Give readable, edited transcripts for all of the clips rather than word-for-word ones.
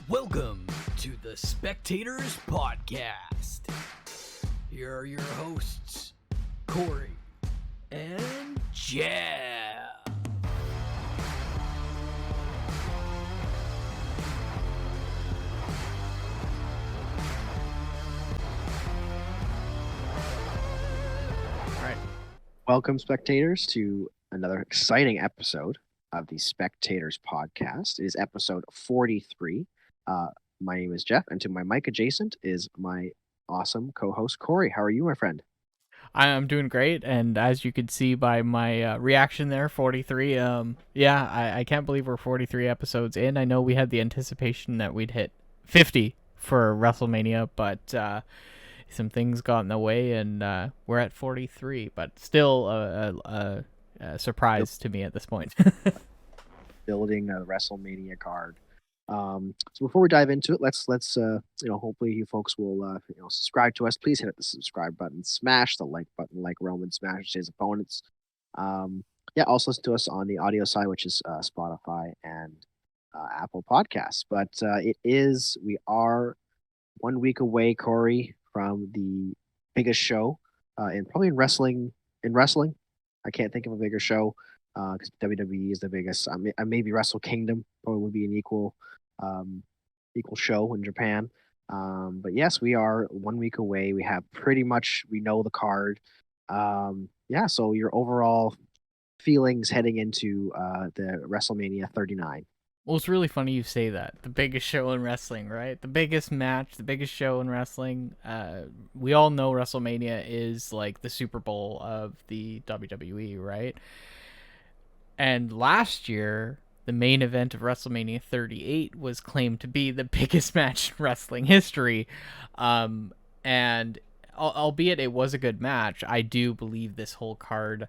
Welcome to the Spectators Podcast. Here are your hosts, Corey and Jeff. All right. Welcome, spectators, to another exciting episode of the Spectators Podcast. It is episode 43. My name is Jeff, and to my mic adjacent is my awesome co-host, Corey. How are you, my friend? I'm doing great, and as you could see by my reaction there, 43. I can't believe we're 43 episodes in. I know we had the anticipation that we'd hit 50 for WrestleMania, but some things got in the way, and we're at 43. But still a surprise to me at this point. Building a WrestleMania card. So before we dive into it, let's hopefully you folks will subscribe to us. Please hit the subscribe button, smash the like button like Roman smashed his opponents. Also listen to us on the audio side, which is Spotify and Apple Podcasts. But we are 1 week away, Corey, from the biggest show in wrestling. I can't think of a bigger show because WWE is the biggest. Maybe Wrestle Kingdom probably would be an equal show in Japan. But yes, we are 1 week away. We know the card. So your overall feelings heading into the WrestleMania 39. Well, it's really funny you say that. The biggest show in wrestling, right? The biggest match, the biggest show in wrestling. We all know WrestleMania is like the Super Bowl of the WWE, right? And last year, the main event of WrestleMania 38 was claimed to be the biggest match in wrestling history. And albeit it was a good match, I do believe this whole card,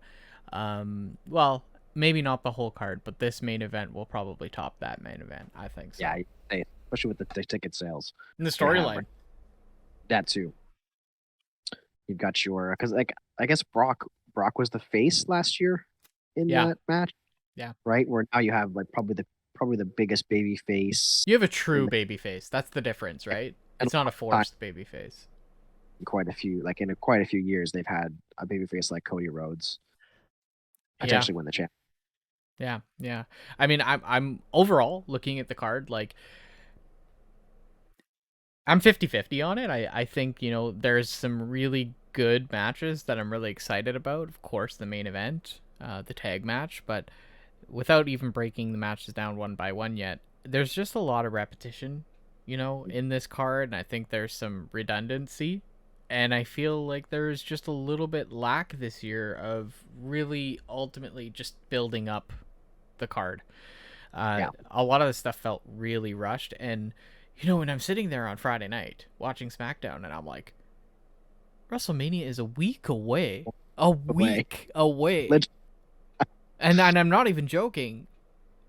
maybe not the whole card, but this main event will probably top that main event. I think so. Yeah, especially with the ticket sales. And the storyline. That too. You've got because I guess Brock was the face last year in that match. Yeah. Right? Where now you have like probably the biggest baby face. You have a true baby face. That's the difference, right? It's not a forced baby face. In quite a few years they've had a baby face like Cody Rhodes potentially win the champ. Yeah. I mean, I'm overall looking at the card, like I'm 50-50 on it. I think, there's some really good matches that I'm really excited about. Of course, the main event, the tag match, but without even breaking the matches down one by one yet, there's just a lot of repetition, in this card, and I think there's some redundancy. And I feel like there's just a little bit lack this year of really ultimately just building up the card. A lot of the stuff felt really rushed. And, when I'm sitting there on Friday night watching SmackDown and I'm like, WrestleMania is a week away. A week away. And I'm not even joking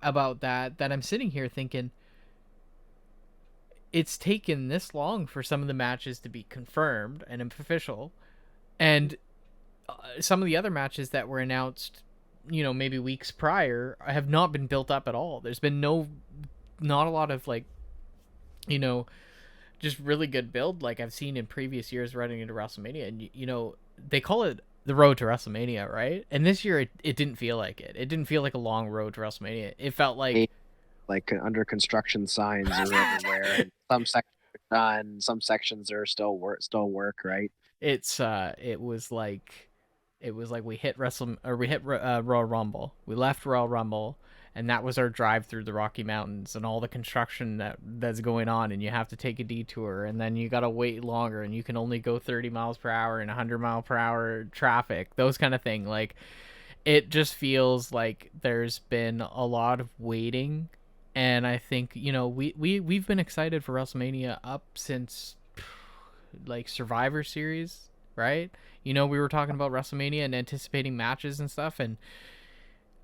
about that I'm sitting here thinking, it's taken this long for some of the matches to be confirmed and official, and some of the other matches that were announced, maybe weeks prior, have not been built up at all. There's been not a lot of just really good build like I've seen in previous years running into WrestleMania. And they call it the road to WrestleMania, right? And this year it didn't feel like it. It didn't feel like a long road to WrestleMania. It felt like under construction signs are everywhere. And some sections are done, some sections are still work, right? It was like we hit Royal Rumble. We left Royal Rumble, and that was our drive through the Rocky Mountains and all the construction that's going on, and you have to take a detour, and then you got to wait longer, and you can only go 30 miles per hour in 100 mile per hour traffic, those kind of thing. Like, it just feels like there's been a lot of waiting. And I think, we've been excited for WrestleMania up since, like, Survivor Series, right? We were talking about WrestleMania and anticipating matches and stuff, and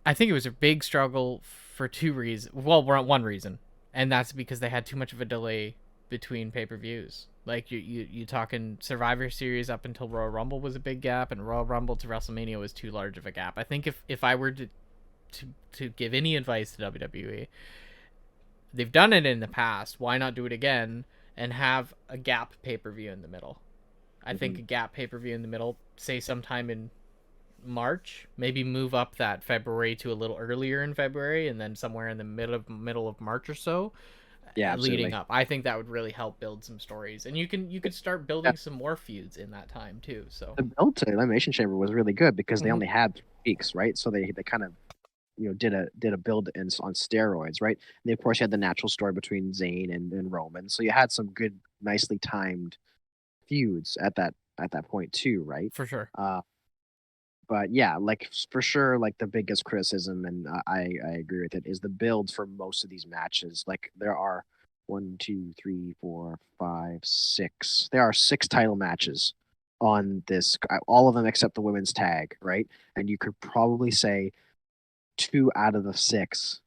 I think it was a big struggle for two reasons. Well, one reason, and that's because they had too much of a delay between pay-per-views. Like, you talking Survivor Series up until Royal Rumble was a big gap, and Royal Rumble to WrestleMania was too large of a gap. I think if I were to give any advice to WWE, they've done it in the past. Why not do it again and have a gap pay-per-view in the middle? I think a gap pay-per-view in the middle, say sometime in March, maybe move up that February to a little earlier in February, and then somewhere in the middle of March or so, Yeah, leading absolutely. up. I think that would really help build some stories, and you could start building some more feuds in that time too. So The build to Elimination Chamber was really good because they Mhm. only had 3 weeks, right? So they kind of did a build on steroids, right? And they, of course, you had the natural story between Zayn and Roman, so you had some good, nicely timed feuds at that point too, right? for sure. Uh, but yeah, like for sure, like the biggest criticism, and I agree with it, is the build for most of these matches. Like there are one, two, three, four, five, six. There are 6 title matches on this, all of them except the women's tag, right? And you could probably say 2 out of the 6,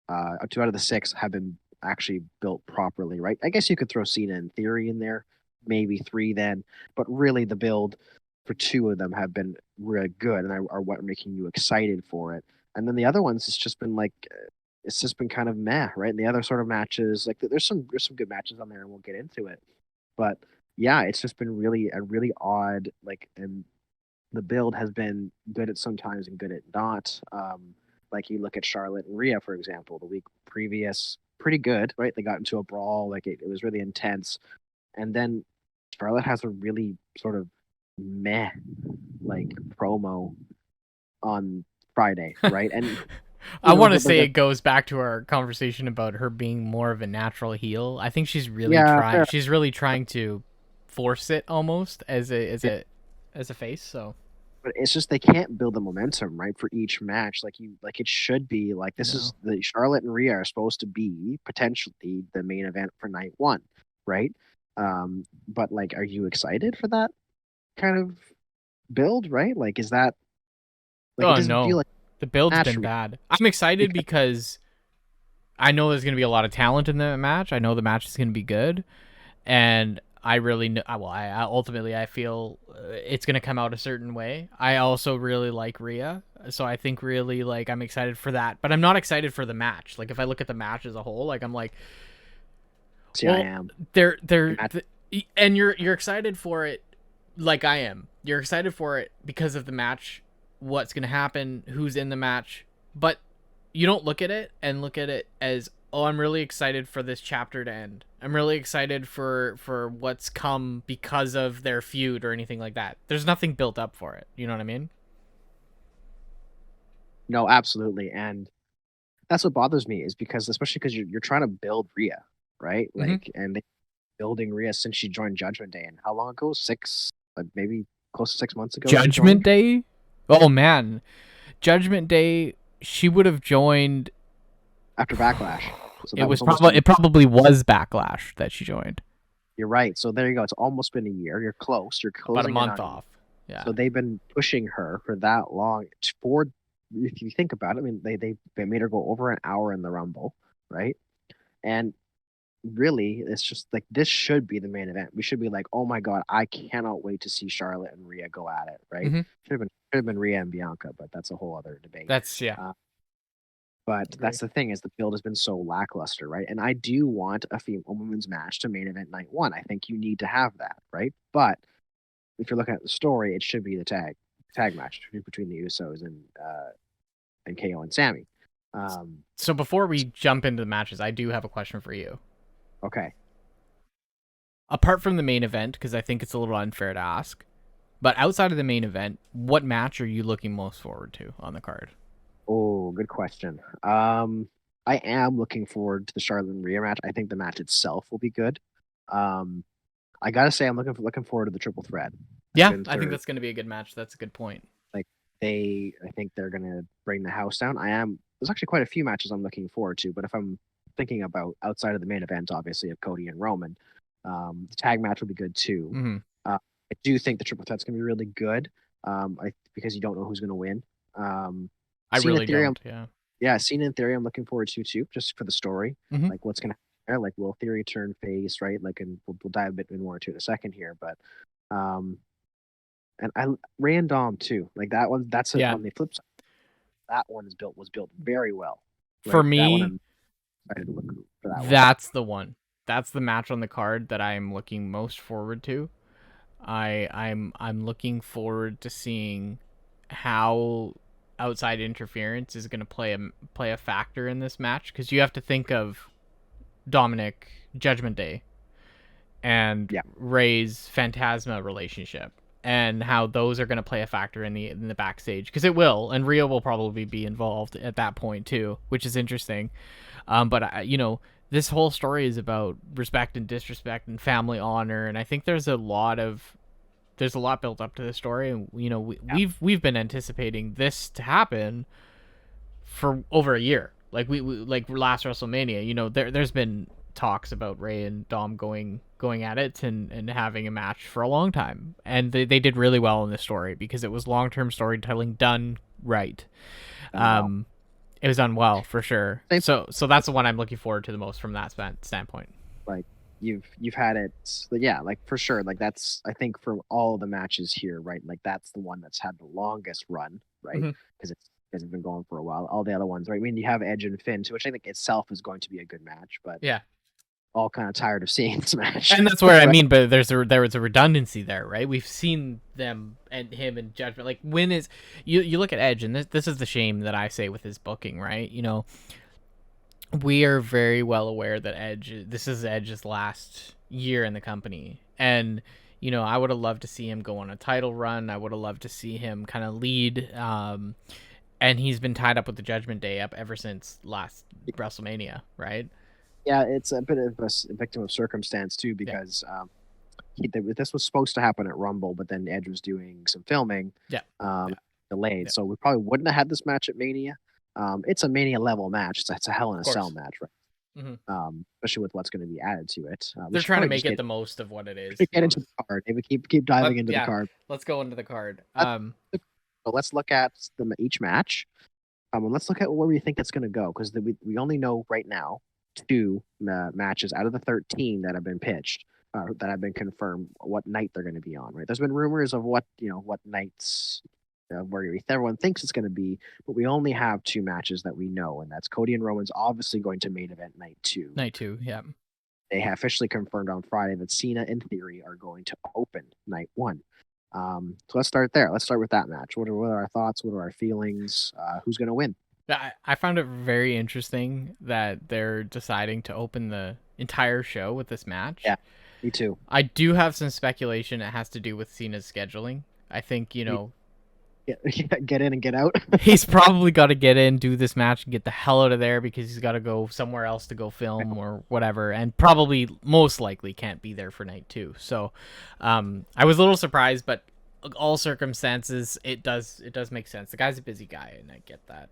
2 out of the 6 have been actually built properly, right? I guess you could throw Cena in theory in there, maybe 3 then, but really the build for 2 of them have been really good and are what are making you excited for it. And then the other ones, it's just been like, it's just been kind of meh, right? And the other sort of matches, like there's some good matches on there, and we'll get into it. But yeah, it's just been really a really odd, like, and the build has been good at sometimes and good at not. Like you look at Charlotte and Rhea, for example, the week previous, pretty good, right? They got into a brawl, like it was really intense. And then Charlotte has a really sort of meh like promo on Friday, right? And I who knows want to what they're say gonna. it goes back to our conversation about her being more of a natural heel. I think she's really Yeah, trying. fair. She's really trying to force it almost as a face. So But it's just they can't build the momentum right for each match like it should be. Like this is no. the Charlotte and Rhea are supposed to be potentially the main event for night one, right? But like, are you excited for that kind of build? Right? Like, is that like it Oh doesn't feel no, like the build's a match been for me bad. I'm excited because because I know there's gonna be a lot of talent in the match. I know the match is gonna be good, and I really know. Well, I ultimately I feel it's gonna come out a certain way. I also really like Rhea, so I think really like I'm excited for that. But I'm not excited for the match. Like if I look at the match as a whole, like I'm like, see I well, am the they're match. and you're excited for it, like I am. You're excited for it because of the match, what's gonna happen, who's in the match, but you don't look at it and look at it as, oh, I'm really excited for this chapter to end. I'm really excited for what's come because of their feud or anything like that. There's nothing built up for it. You know what I mean? No, absolutely, and that's what bothers me is because especially because you're trying to build Rhea, right? Mm-hmm. Like, and they building Rhea since she joined Judgment Day, and how long ago? Maybe close to 6 months ago she Judgment joined Day. Oh man, Judgment Day. She would have joined. after Backlash. So It that was was almost a probably year. it probably was Backlash that she joined. You're right. So there you go. It's almost been a year. You're close. You're About a closing in month on a year. off. Yeah. So they've been pushing her for that long. For if you think about it, I mean, they made her go over an hour in the Rumble, right? And really, it's just like this should be the main event. We should be like, oh my god, I cannot wait to see Charlotte and Rhea go at it, right? Mm-hmm. Should have been Rhea and Bianca, but that's a whole other debate. That's yeah. Uh, But Agree. that's the thing is the build has been so lackluster, right? And I do want a women's match to main event night one. I think you need to have that, right? But if you're looking at the story, it should be the tag match between the Usos and KO and Sammy. Um, So before we jump into the matches, I do have a question for you. okay. Apart from the main event, because I think it's a little unfair to ask, but outside of the main event, what match are you looking most forward to on the card? Oh, good question. I am looking forward to the Charlotte and Rhea match. I think the match itself will be good. Um, I gotta say, I'm looking forward to the triple threat. Yeah, I think Gunther, that's going to be a good match. That's a good point. like I think they're gonna bring the house down. There's actually quite a few matches I'm looking forward to, but if I'm thinking about outside of the main event, obviously of Cody and Roman, the tag match will be good too. Mm-hmm. I do think the triple threat's gonna be really good. Because you don't know who's gonna win. I Cena really Theory, don't. Yeah. yeah, Cena in Theory, I'm looking forward to too, just for the story, Mm-hmm. like what's gonna happen there. Like, will Theory turn face, right? Like, and we'll dive a bit more into it in a second here, but um, and I Ray and Dom too. Like that one, Yeah. on the flip side. That one was built very well. For Like that one, me, excited to look for that one. That's the one. That's the match on the card that I'm looking most forward to. I'm looking forward to seeing how outside interference is going to play a factor in this match, because you have to think of Dominic Judgment Day and Ray's Phantasma relationship, and how those are going to play a factor in the backstage, because it will, and Rio will probably be involved at that point too, which is interesting. But this whole story is about respect and disrespect and family honor, and I think there's a lot built up to this story, and we've been anticipating this to happen for over a year. Like we like last WrestleMania, there's been talks about Ray and Dom going at it and having a match for a long time, and they did really well in this story because it was long-term storytelling done right. It was done well for sure. So that's the one I'm looking forward to the most from that standpoint. Like you've had it, like for sure. Like that's, I think, from all the matches here, right? Like that's the one that's had the longest run, right? Because it's been going for a while. All the other ones, right? I mean, you have Edge and Finn, which I think itself is going to be a good match, but all kind of tired of seeing this match. And that's where I mean, but there was a redundancy there, right? We've seen them and him and Judgment. Like, when is you look at Edge, and this is the shame that I say with his booking, right? We are very well aware that this is Edge's last year in the company, and I would have loved to see him go on a title run. I would have loved to see him kind of lead, and he's been tied up with the Judgment Day up ever since last WrestleMania, right? Yeah, it's a bit of a victim of circumstance too, because this was supposed to happen at Rumble, but then Edge was doing some filming, delayed. So we probably wouldn't have had this match at Mania. It's a Mania level match. It's a Hell in a Cell match, right? Especially with what's going to be added to it. They're trying to make it the most of what it is. Get into the card. Maybe keep diving into the card. Let's go into the card. So let's look at each match. And let's look at where we think it's going to go, because we only know right now 2 matches out of the 13 that have been pitched, that have been confirmed, what night they're going to be on, right? There's been rumors of what nights where everyone thinks it's going to be, but we only have 2 matches that we know, and that's Cody and Roman's obviously going to main event night 2. Night 2, yeah. They have officially confirmed on Friday that Cena and Theory are going to open night 1. So let's start there. Let's start with that match. What are our thoughts? What are our feelings? Who's going to win? I found it very interesting that they're deciding to open the entire show with this match. Yeah, me too. I do have some speculation it has to do with Cena's scheduling. I think, get in and get out. He's probably got to get in, do this match, and get the hell out of there, because he's got to go somewhere else to go film or whatever, and probably most likely can't be there for night 2. So I was a little surprised, but all circumstances, it does make sense. The guy's a busy guy, and I get that.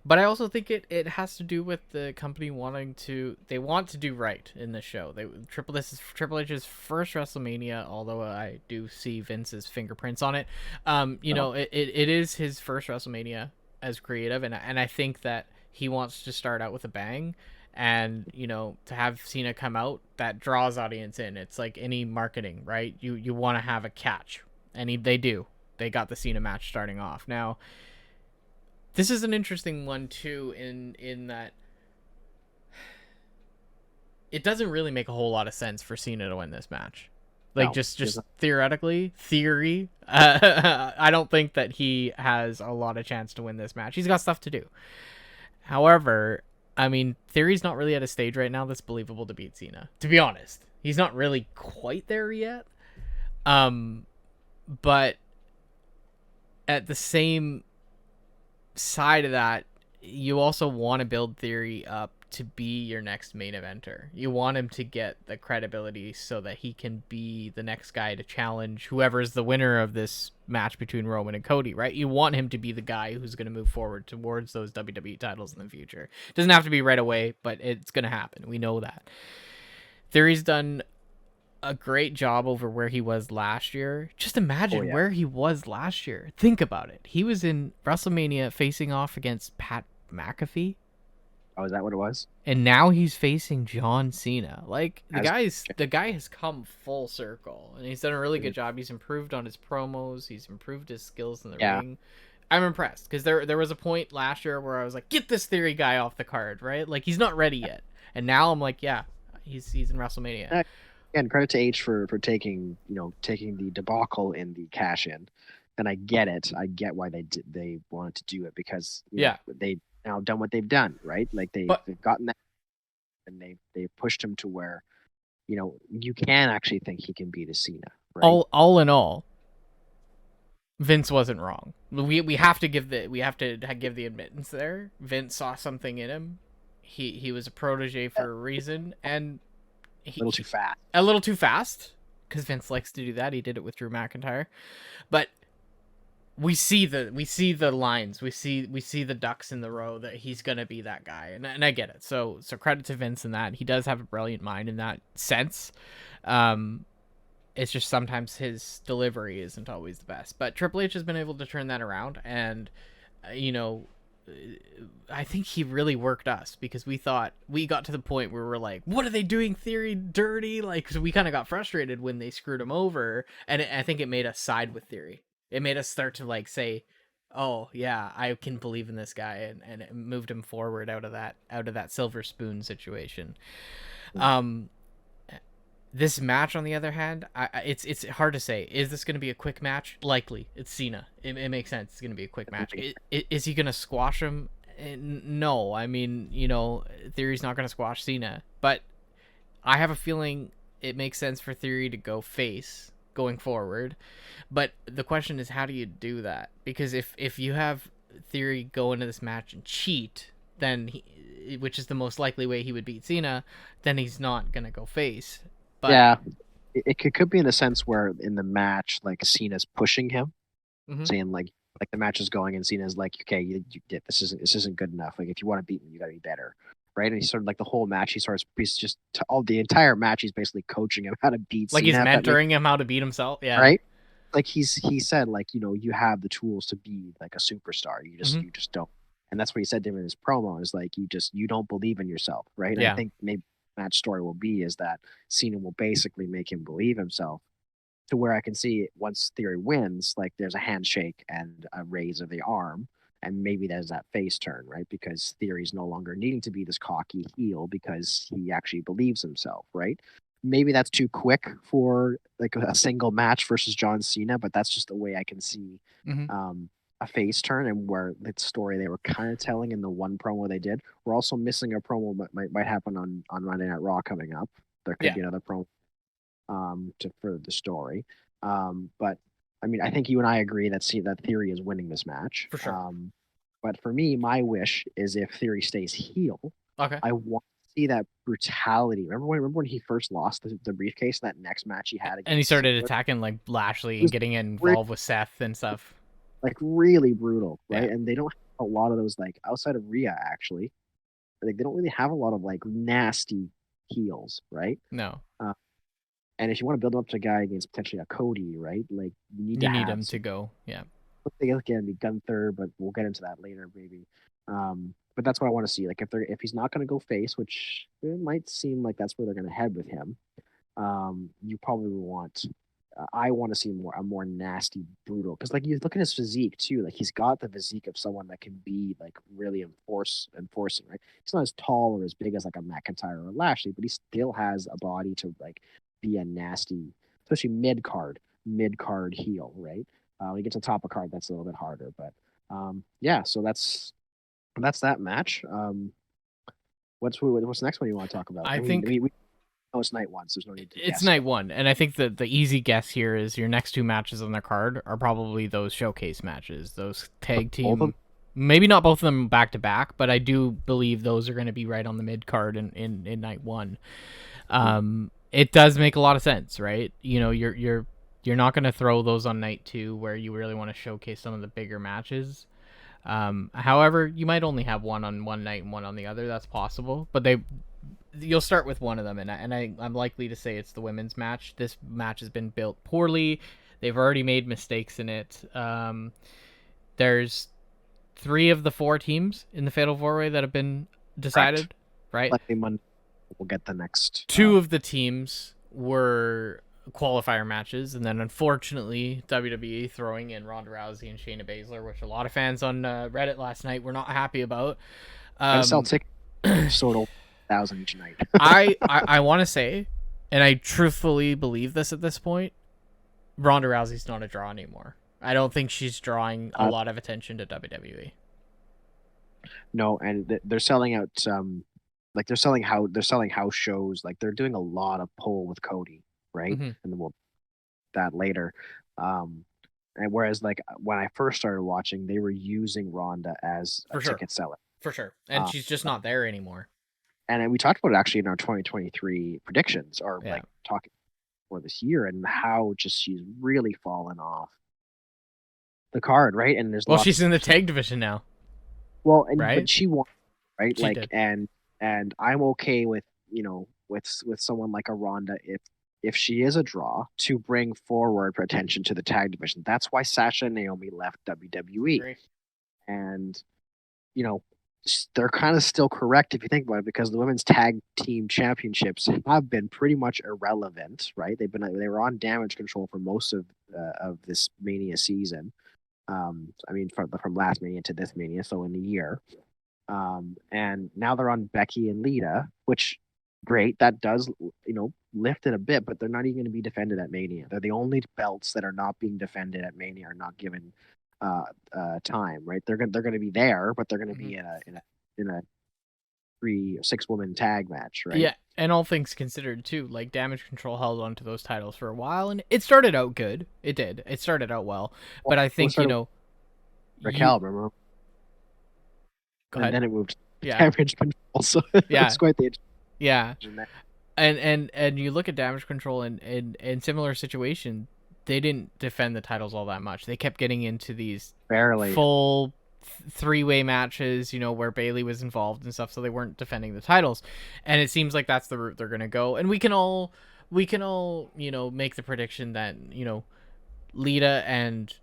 But I also think it has to do with the company wanting to do right in the show. This is Triple H's first WrestleMania, although I do see Vince's fingerprints on it. It is his first WrestleMania as creative, and I think that he wants to start out with a bang, and to have Cena come out, that draws audience in. It's like any marketing, right? You want to have a catch, and they do. They got the Cena match starting off. Now, this is an interesting one too, in that it doesn't really make a whole lot of sense for Cena to win this match. Like, just theory. I don't think that he has a lot of chance to win this match. He's got stuff to do. However, I mean, Theory's not really at a stage right now that's believable to beat Cena. To be honest, he's not really quite there yet. But at the same side of that, you also want to build Theory up to be your next main eventer. You want him to get the credibility so that he can be the next guy to challenge whoever is the winner of this match between Roman and Cody, right? You want him to be the guy who's going to move forward towards those WWE titles in the future. It doesn't have to be right away, but it's going to happen. We know that. Theory's done a great job over where he was last year. Just imagine where he was last year. Think about it. He was in WrestleMania facing off against Pat McAfee. Oh, is that what it was? And now he's facing John Cena. Like, the guy has come full circle, and he's done a really good job. He's improved on his promos. He's improved his skills in the ring. I'm impressed because there was a point last year where I was like, get this Theory guy off the card, right? Like he's not ready yet, and now I'm like, yeah, he's in WrestleMania. And credit to H for taking the debacle in the cash in, and I get it. I get why they wanted to do it because they now done what they've done, right? Like they've gotten that, and they pushed him to where you can actually think he can beat a Cena, right? All in all, Vince wasn't wrong. We have to give the admittance there. Vince saw something in him. He was a protege for a reason, and A little too fast. A little too fast, because Vince likes to do that. He did it with Drew McIntyre, but we see the lines. We see the ducks in the row that he's gonna be that guy, and I get it. So credit to Vince in that. He does have a brilliant mind in that sense. It's just sometimes his delivery isn't always the best. But Triple H has been able to turn that around, and I think he really worked us because we thought we got to the point where we're like, what are they doing Theory dirty? Like, cause we kind of got frustrated when they screwed him over. And I think it made us side with Theory. It made us start to like say, oh yeah, I can believe in this guy. And it moved him forward out of that silver spoon situation. This match, on the other hand, it's hard to say. Is this going to be a quick match? Likely. It's Cena. It makes sense. It's going to be a quick match. Is he going to squash him? No. I mean, Theory's not going to squash Cena. But I have a feeling it makes sense for Theory to go face going forward. But the question is, how do you do that? Because if you have Theory go into this match and cheat, then which is the most likely way he would beat Cena, then he's not going to go face. But, yeah, it could be in the sense where in the match, like Cena's pushing him, saying like the match is going, and Cena's like, okay, you this isn't good enough. Like if you want to beat me, you got to be better, right? And he's sort of like the whole match, he's just all the entire match, he's basically coaching him how to beat. Like Cena, he's mentoring him how to beat himself, yeah. Right? Like he said, like you have the tools to be like a superstar. You just don't. And that's what he said to him in his promo. Is like you don't believe in yourself, right? And I think maybe match story will be is that Cena will basically make him believe himself to where I can see once Theory wins, like there's a handshake and a raise of the arm, and maybe there's that face turn, right? Because Theory's no longer needing to be this cocky heel because he actually believes himself, right? Maybe that's too quick for like a single match versus John Cena, but that's just the way I can see a face turn, and where the story they were kind of telling in the one promo they did. We're also missing a promo that might happen on Monday Night Raw coming up. There could be another promo to further the story. But I mean, I think you and I agree that Theory is winning this match. For sure. But for me, my wish is if Theory stays heel, okay, I want to see that brutality. Remember when he first lost the briefcase in that next match he had? And he started attacking like Lashley and getting involved with Seth and stuff. Like really brutal, right? Yeah. And they don't have a lot of those, like outside of Rhea, actually. Like they don't really have a lot of like nasty heels, right? No. And if you want to build him up to a guy against potentially a Cody, right? Like you need him to go, yeah. They can be Gunther, but we'll get into that later, maybe. But that's what I want to see. Like if he's not going to go face, which it might seem like that's where they're going to head with him, you probably want. I want to see a more nasty, brutal. Because like you look at his physique too. Like he's got the physique of someone that can be like really enforcing, right? He's not as tall or as big as like a McIntyre or a Lashley, but he still has a body to like be a nasty, especially mid card heel, right? When you get to the top of card, that's a little bit harder. But yeah, so that's that match. What's the next one you want to talk about? I think. Oh, it's night one, so there's no need to It's night one, and I think the easy guess here is your next two matches on the card are probably those showcase matches, those tag team. Maybe not both of them back to back, but I do believe those are going to be right on the mid card in night one. It does make a lot of sense, right? You're not going to throw those on night two where you really want to showcase some of the bigger matches. However, you might only have one on one night and one on the other. That's possible, but you'll start with one of them, and I'm likely to say it's the women's match. This match has been built poorly. They've already made mistakes in it. There's 3 of the 4 teams in the Fatal 4-Way that have been decided, right? Likely Monday we'll get the next. 2 of the teams were qualifier matches, and then unfortunately WWE throwing in Ronda Rousey and Shayna Baszler, which a lot of fans on Reddit last night were not happy about. Gotta sell tickets, sold 1,000 each night. I want to say, and I truthfully believe this at this point, Ronda Rousey's not a draw anymore. I don't think she's drawing a lot of attention to WWE. No, and they're selling out. Like they're selling house shows. Like they're doing a lot of pull with Cody, right? Mm-hmm. And then we'll that later. And whereas like when I first started watching, they were using Ronda as a ticket seller. For sure. And she's just not there anymore. And then we talked about it actually in our 2023 predictions, or like talking for this year, and how just she's really fallen off the card, right? And there's she's in the tag division now. Well, and right? But she won, right? She did. and I'm okay with with someone like a Ronda if she is a draw to bring forward attention to the tag division. That's why Sasha and Naomi left WWE. Great. And they're kind of still correct if you think about it, because the women's tag team championships have been pretty much irrelevant, right? They were on Damage Control for most of this Mania season. I mean, from last Mania to this Mania, so in a year. And now they're on Becky and Lita, which great. That does lift it a bit, but they're not even going to be defended at Mania. They're the only belts that are not being defended at Mania, are not given time, right? They're going to be there, but they're going to be in a 3 or 6 woman tag match, right? Yeah, and all things considered too, like Damage Control held on to those titles for a while, and it started out good. It did. It started out well, but I think Raquel, remember? Go ahead. And then it moved to Damage Control, so it's quite the And you look at Damage Control in similar situation, they didn't defend the titles all that much. They kept getting into these full 3-way matches, where Bayley was involved and stuff, so they weren't defending the titles. And it seems like that's the route they're going to go. And we can all make the prediction that, Lita and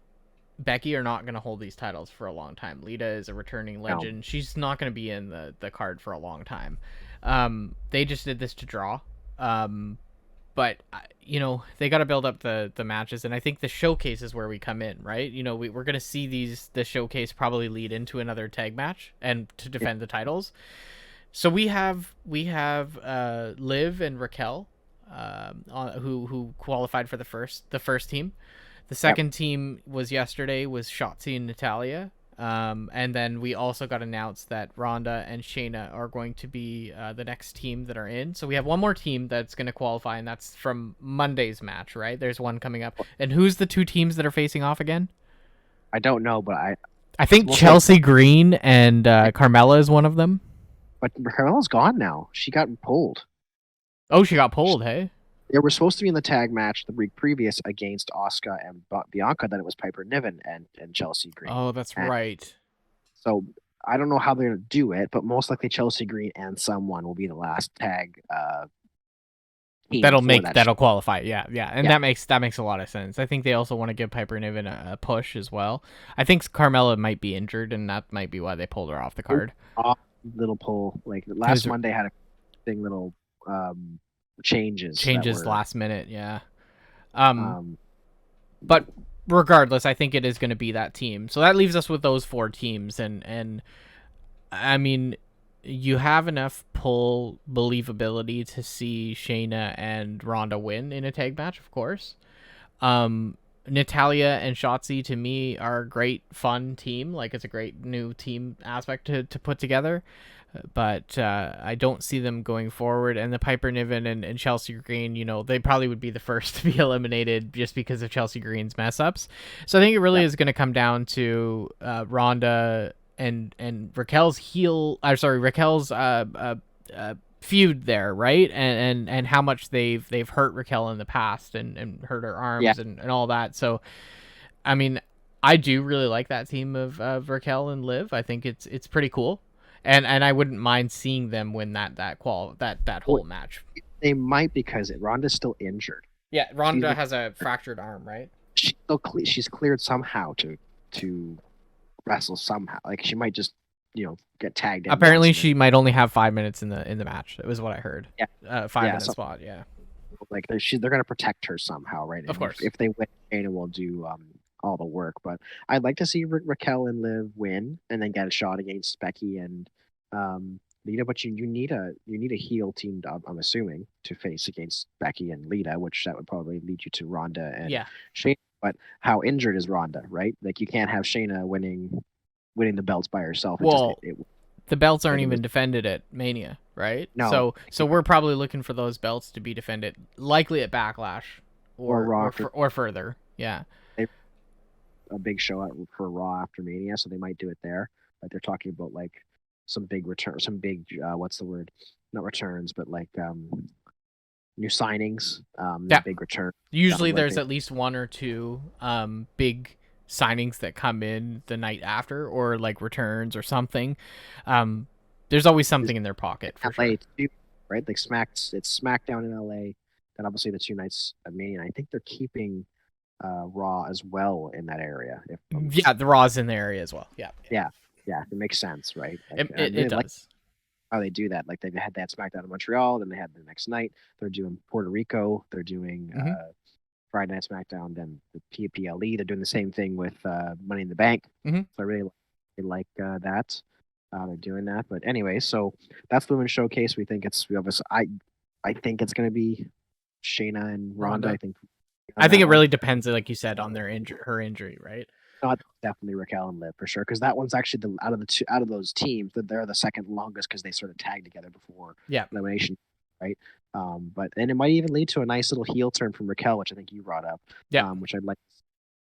Becky are not going to hold these titles for a long time. Lita is a returning legend. No. She's not going to be in the card for a long time. They just did this to draw. But they got to build up the matches, and I think the showcase is where we come in, right? We're going to see the showcase probably lead into another tag match and to defend the titles. So we have Liv and Raquel, who qualified for the first team. The second team was Shotzi and Natalya. And then we also got announced that Ronda and Shayna are going to be the next team that are in. So we have one more team that's going to qualify, and that's from Monday's match, right? There's one coming up. And who's the 2 teams that are facing off again? I don't know, but I think Chelsea Green and Carmella is one of them. But Carmella's gone now. She got pulled. Oh, she got pulled, hey? They were supposed to be in the tag match the week previous against Asuka and Bianca. Then it was Piper Niven and Chelsea Green. Oh, that's right. So I don't know how they're going to do it, but most likely Chelsea Green and someone will be the last tag team. That'll qualify. Yeah. And that makes a lot of sense. I think they also want to give Piper Niven a push as well. I think Carmella might be injured, and that might be why they pulled her off the card. Little pull, like last Monday had a thing little. Changes last minute, yeah. But regardless, I think it is going to be that team. So that leaves us with those 4 teams, and I mean, you have enough pull believability to see Shayna and Ronda win in a tag match, of course. Natalya and Shotzi, to me, are a great, fun team. Like, it's a great new team aspect to put together. But I don't see them going forward. And the Piper Niven and Chelsea Green, they probably would be the first to be eliminated just because of Chelsea Green's mess ups. So I think it really is going to come down to Ronda and Raquel's feud there, right? And how much they've hurt Raquel in the past and hurt her arms and all that. So, I mean, I do really like that team of Raquel and Liv. I think it's pretty cool. And I wouldn't mind seeing them win that whole match. They might, because Ronda's still injured. Yeah, Ronda has a fractured arm, right? She's cleared somehow to wrestle somehow. Like, she might just get tagged in. Apparently, she might only have 5 minutes in the match. That was what I heard. Yeah, 5 minute spot. Yeah. like they're gonna protect her somehow, right? Of And course. if they win, Shayna will do all the work. But I'd like to see Raquel and Liv win, and then get a shot against Becky and Lita. But you need a heel team. I'm assuming to face against Becky and Lita, which that would probably lead you to Ronda and Yeah. Shayna. But how injured is Ronda, right? Like you can't have Shayna winning the belts by herself. Well, It the belts aren't it even was defended at Mania, right? no So we're probably looking for those belts to be defended, likely at Backlash, or Raw or further. Yeah. a big show for Raw after Mania, so they might do it there. Like they're talking about like some big return, some big what's the word? Not returns, but like new signings, Yeah. big return. Usually like there's they, at least one or two big signings that come in the night after, or like returns or something. There's always something in their pocket for LA sure. too, right? Like it's SmackDown in LA. Then obviously the 2 nights of Mania. I think they're keeping Raw as well in that area. If Yeah, the Raw's in the area as well. Yeah. yeah, it makes sense, right? Like, I It really like does. how they do that. Like they had that SmackDown in Montreal, then they had the next night. They're doing Puerto Rico. They're doing Mhm. Friday Night SmackDown. Then the PPLE. They're doing the same thing with Money in the Bank. Mhm. So I really like that. They're doing that. But anyway, so that's the Women's Showcase. We obviously I think it's gonna be Shayna and Ronda. Ronda. I I think that it one. really depends, like you said, on her injury, right? Not definitely Raquel and Liv for sure, because that one's actually the out of those teams that they're the second longest because they sort of tagged together before Yeah. elimination, right? But then it might even lead to a nice little heel turn from Raquel, which I think you brought up, Yeah. which I'd like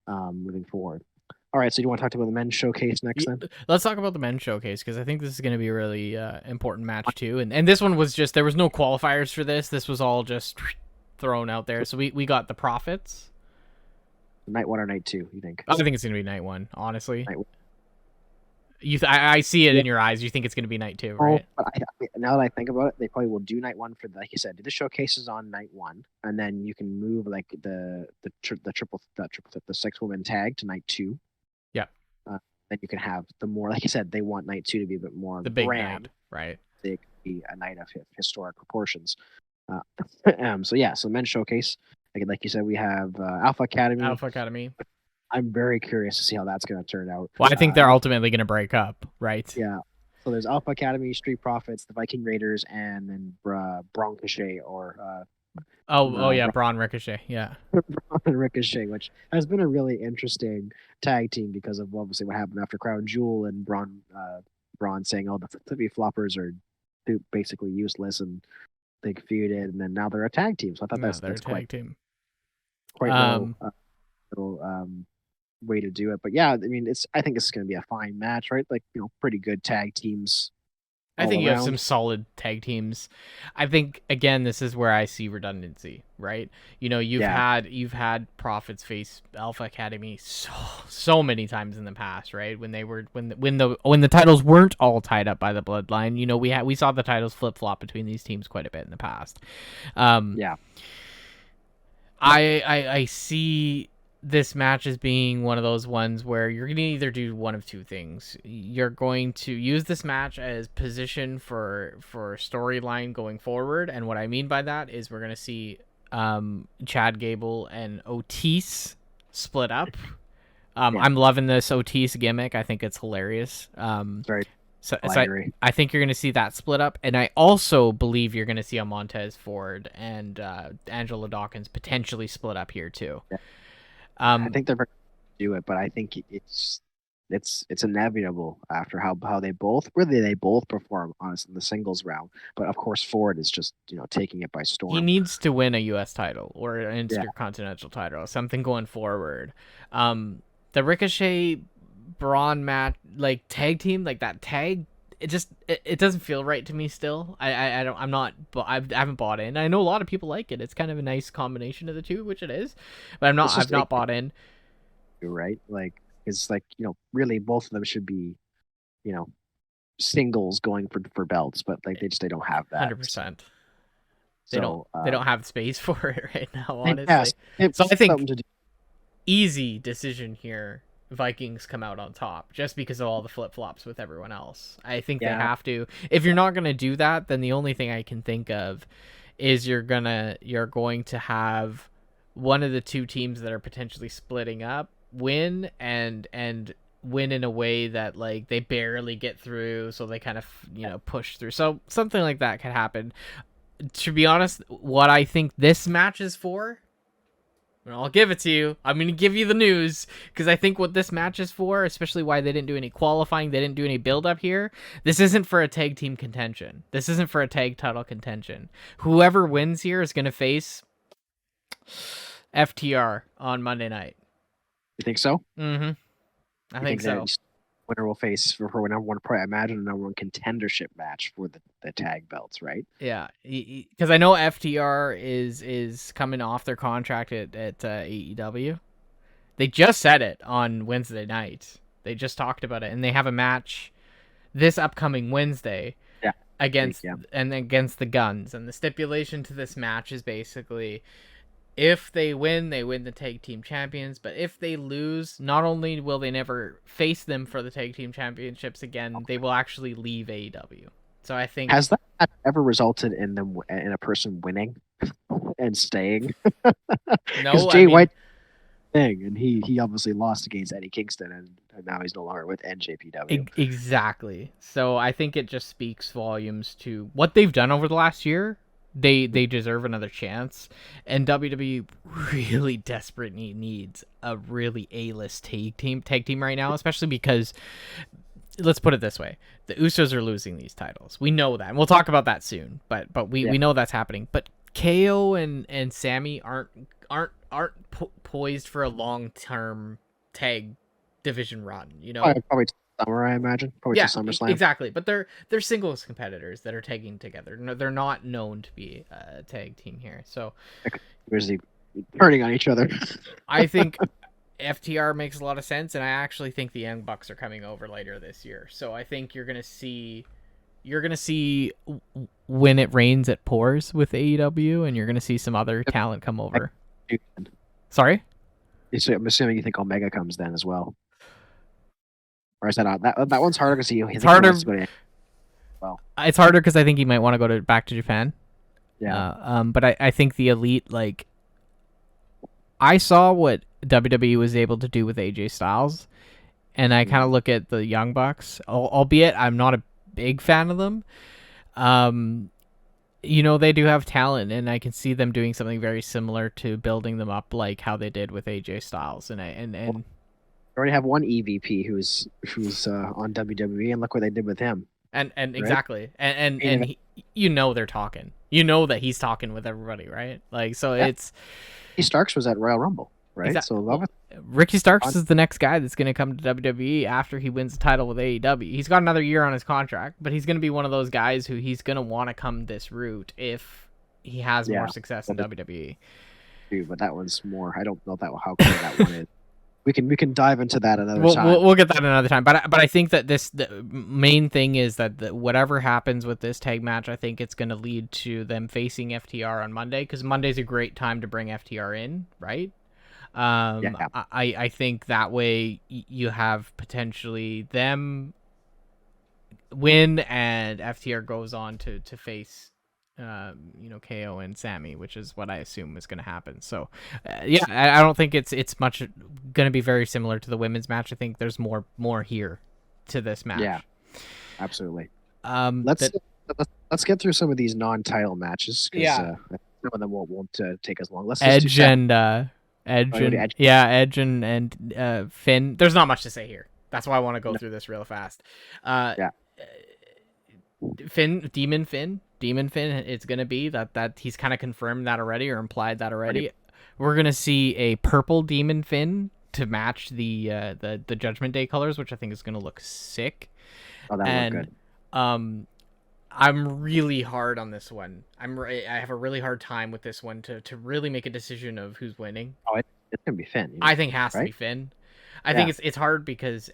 moving forward. All right, so you want to talk about the men's showcase next then? Let's talk about the men's showcase, because I think this is going to be a really important match too. And this one was just, there was no qualifiers for this. This was all just thrown out there. So we got the Profits. Night 1 or night 2, you think? I think it's going to be night 1, honestly. Night 1. I see it Yeah. in your eyes. You think it's going to be night 2, Oh, right? but now that I think about it, they probably will do night 1 for, like you said, do the showcases on night 1, and then you can move like the 6-woman tag to night 2. Yeah. Then you can have the more, like you said, they want night 2 to be a bit more The big grand. night, right? It could be a night of historic proportions. So men's showcase. Like you said, we have Alpha Academy. Alpha Academy. I'm very curious to see how that's going to turn out. Well, I think they're ultimately going to break up, right? Yeah. So there's Alpha Academy, Street Profits, the Viking Raiders, and then Braun Ricochet or yeah, Braun Ricochet, yeah. Braun Ricochet, which has been a really interesting tag team because of obviously what happened after Crown Jewel and Braun saying, "Oh, the flippy floppers are basically useless," and they feuded, and then now they're a tag team. So I thought that's a quite tag team. little way to do it. But yeah, I mean, I think it's going to be a fine match, right? Like, pretty good tag teams. I think you have around. some solid tag teams. I think again, this is where I see redundancy, right? You've had Profits face Alpha Academy so many times in the past, right? When the titles weren't all tied up by the bloodline, we saw the titles flip flop between these teams quite a bit in the past. Yeah. I see this match as being one of those ones where you're going to either do one of two things. You're going to use this match as position for storyline going forward, and what I mean by that is we're going to see Chad Gable and Otis split up. I'm loving this Otis gimmick. I think it's hilarious. Right. So I think you're going to see that split up, and I also believe you're going to see a Montez Ford and Angela Dawkins potentially split up here too. Yeah. I think they're going to do it, but I think it's inevitable after how they both perform honestly in the singles round. But of course, Ford is just taking it by storm. He needs to win a U.S. title or an Intercontinental title, something going forward. The Ricochet Braun match, like tag team, like that tag, it doesn't feel right to me still. I haven't bought in. I know a lot of people like it. It's kind of a nice combination of the two, which it is, but I've not bought in. You're right. Like it's like really both of them should be singles going for belts, but like they don't have that. 100%. They don't have space for it right now, honestly. Yes, so I think easy decision here. Vikings come out on top just because of all the flip-flops with everyone else. I think they have to. If you're not going to do that, then the only thing I can think of is you're going to have one of the two teams that are potentially splitting up win and win in a way that like they barely get through, so they kind of push through. So something like that could happen. To be honest, what I think this match is for, and I'll give it to you. I'm going to give you the news because I think what this match is for, especially why they didn't do any qualifying, they didn't do any build up here. This isn't for a tag team contention. This isn't for a tag title contention. Whoever wins here is going to face FTR on Monday night. You think so? Mm-hmm. I think so. Winner will face for number one. Probably, I imagine, a number one contendership match for the tag belts, right? Yeah, because I know FTR is coming off their contract at AEW. They just said it on Wednesday night. They just talked about it, and they have a match this upcoming Wednesday. Yeah. Against the Guns, and the stipulation to this match is basically, if they win the tag team champions, but if they lose, not only will they never face them for the tag team championships again, they will actually leave AEW. So I think, has that ever resulted in a person winning and staying? No, Jay White thing, and he obviously lost against Eddie Kingston, and now he's no longer with NJPW. Exactly. So I think it just speaks volumes to what they've done over the last year. They deserve another chance, and WWE really desperately needs a really A-list tag team right now, especially because, let's put it this way, the Usos are losing these titles. We know that, and we'll talk about that soon. But we know that's happening. But KO and Sammy aren't poised for a long-term tag division run. Probably summer, I imagine. Probably to SummerSlam. Exactly. But they're singles competitors that are tagging together. No, they're not known to be a tag team here. So where's he turning on each other? I think FTR makes a lot of sense, and I actually think the Young Bucks are coming over later this year. So I think you're gonna see when it rains it pours with AEW, and you're gonna see some other talent come over. Sorry? I'm assuming you think Omega comes then as well. Or is that that one's harder because it's harder. It's harder because I think he might want to go back to Japan. Yeah. But I think the Elite, like, I saw what WWE was able to do with AJ Styles, and I kind of look at the Young Bucks, albeit I'm not a big fan of them. They do have talent, and I can see them doing something very similar to building them up, like how they did with AJ Styles. And we already have one EVP who's on WWE, and look what they did with him. And right? Exactly, and they're talking. That he's talking with everybody, right? Like, so it's. Ricky Starks was at Royal Rumble, right? Exactly. So Ricky Starks is the next guy that's going to come to WWE after he wins the title with AEW. He's got another year on his contract, but he's going to be one of those guys who he's going to want to come this route if he has more success in WWE. Dude, but that one's more. I don't know how clear that one is. We can dive into that another time. We'll get that another time. But I think that the main thing is that whatever happens with this tag match, I think it's going to lead to them facing FTR on Monday, because Monday's a great time to bring FTR in, right? I think that way you have potentially them win, and FTR goes on to face KO and Sammy, which is what I assume is going to happen. So I don't think it's much going to be very similar to the women's match. I think there's more here to this match. Yeah, absolutely. Let's get through some of these non-title matches, because some of them won't take as long. Edge and Finn. There's not much to say here. That's why I want to go through this real fast. Demon Finn, it's going to be that he's kind of confirmed that already, or implied that already. We're going to see a purple Demon Finn to match the Judgment Day colors, which I think is going to look sick. Oh, that would look good. I'm really hard on this one. I have a really hard time with this one to really make a decision of who's winning. Oh, it's going to be Finn. I think it has to be Finn. I think it's hard because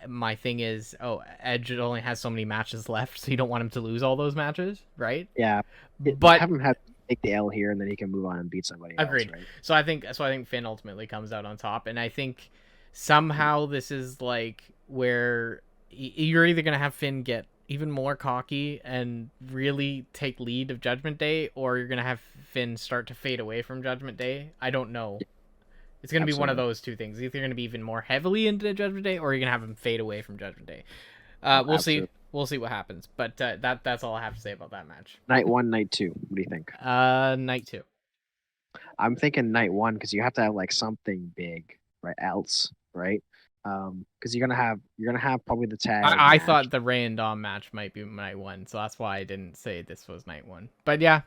my thing is, Edge only has so many matches left, so you don't want him to lose all those matches, right? Yeah, but have him take the L here, and then he can move on and beat somebody Agreed. else, right? So I think Finn ultimately comes out on top, and I think somehow this is like where you're either gonna have Finn get even more cocky and really take lead of Judgment Day, or you're gonna have Finn start to fade away from Judgment Day. I don't know. It's gonna be one of Absolutely. those two things. Either you're gonna be even more heavily into Judgment Day, or you're gonna have him fade away from Judgment Day. Oh, We'll see. absolutely. We'll see what happens. But that's all I have to say about that match. Night 1, night 2. What do you think? Night 2. I'm thinking night 1 because you have to have like something big, right? Else, right? Because you're gonna have probably the tag. I match. thought the Rey and Dom match might be night 1, so that's why I didn't say this was night 1. But yeah,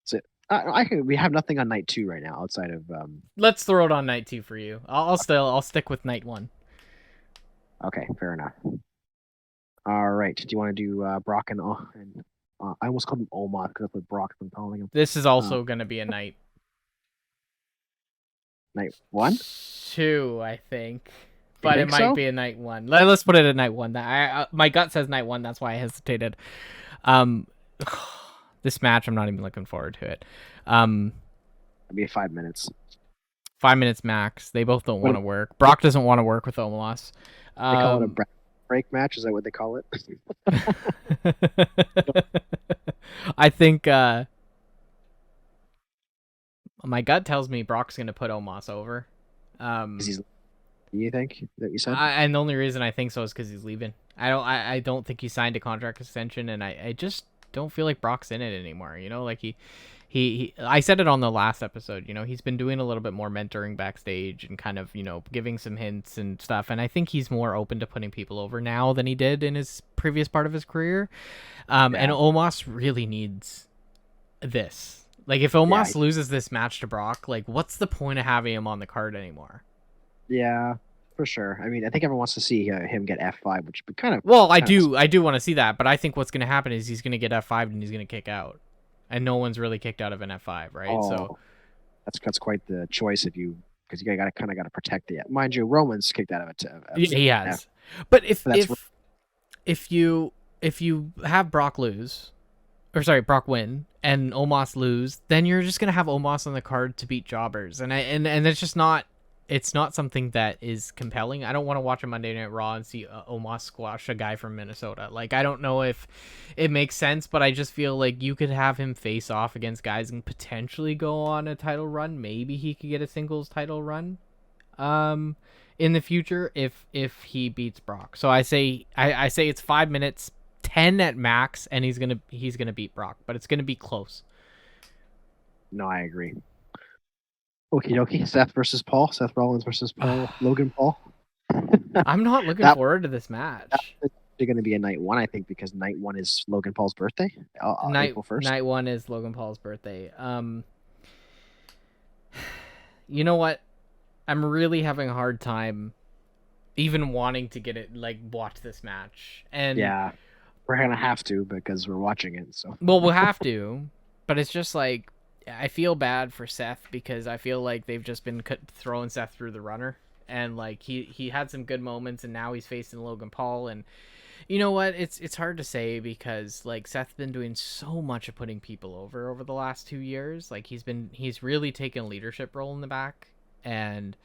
That's it. We have nothing on night 2 right now outside of let's throw it on night 2 for you. I'll stick with night 1. Okay, fair enough. All right. Do you want to do Brock and I almost called him Omos because that's what Brock's been calling him. This is also gonna be a night Night 1? 2, I think. But it think might so? be a night 1. Let's put it at night 1. My gut says night 1. That's why I hesitated. This match, I'm not even looking forward to it. It'll be 5 minutes. 5 minutes max. They both don't want to work. Brock doesn't want to work with Omos. They call it a break match. Is that what they call it? I think my gut tells me Brock's gonna put Omos over. You think that you said? And the only reason I think so is because he's leaving. I don't think he signed a contract extension, and I just don't feel like Brock's in it anymore. You know, like he I said it on the last episode. You know, he's been doing a little bit more mentoring backstage and kind of, you know, giving some hints and stuff. And I think he's more open to putting people over now than he did in his previous part of his career. And Omos really needs this. Like, if Omos loses this match to Brock, like, what's the point of having him on the card anymore? Yeah, for sure. I mean, I think everyone wants to see him get F5, which would be kind of... Well, I do want to see that, but I think what's going to happen is he's going to get F5 and he's going to kick out. And no one's really kicked out of an F5, right? Oh, so that's quite the choice because you kind of got to protect it. Mind you, Roman's kicked out of it. He has. But if you have Brock lose, or sorry, Brock win and Omos lose, then you're just gonna have Omos on the card to beat jobbers, and it's just not. It's not something that is compelling. I don't want to watch a Monday Night Raw and see Omos squash a guy from Minnesota. Like, I don't know if it makes sense, but I just feel like you could have him face off against guys and potentially go on a title run. Maybe he could get a singles title run in the future if he beats Brock. So I say it's 5 minutes, 10 at max, and he's gonna beat Brock, but it's gonna be close. No, I agree. Okie dokie. Seth versus Paul. Seth Rollins versus Logan Paul. I'm not looking forward to this match. That's going to be a night 1, I think, because night 1 is Logan Paul's birthday. April 1st. Night 1 is Logan Paul's birthday. You know what? I'm really having a hard time even wanting to get it, like, watch this match. And yeah, we're going to have to because we're watching it. So well, we'll have to, but it's just like, I feel bad for Seth because I feel like they've just been throwing Seth through the runner, and like he had some good moments, and now he's facing Logan Paul, and you know what? It's hard to say because like Seth's been doing so much of putting people over the last 2 years. Like he's really taken a leadership role in the back, and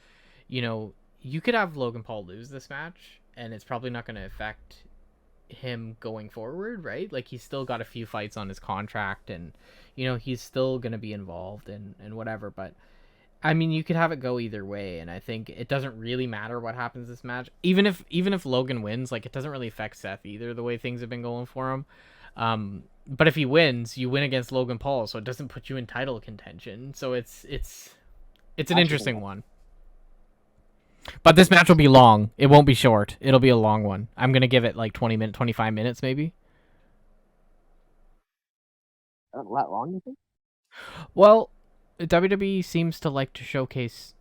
you know, you could have Logan Paul lose this match, and it's probably not going to affect him going forward, right? Like he's still got a few fights on his contract, and you know, he's still going to be involved and whatever, but I mean, you could have it go either way, and I think it doesn't really matter what happens this match. Even if Logan wins, like, it doesn't really affect Seth either, the way things have been going for him. But if he wins, you win against Logan Paul, so it doesn't put you in title contention. So it's an interesting one. But this match will be long. It won't be short. It'll be a long one. I'm gonna give it like 25 minutes maybe. A lot long, you think? Well, WWE seems to like to showcase,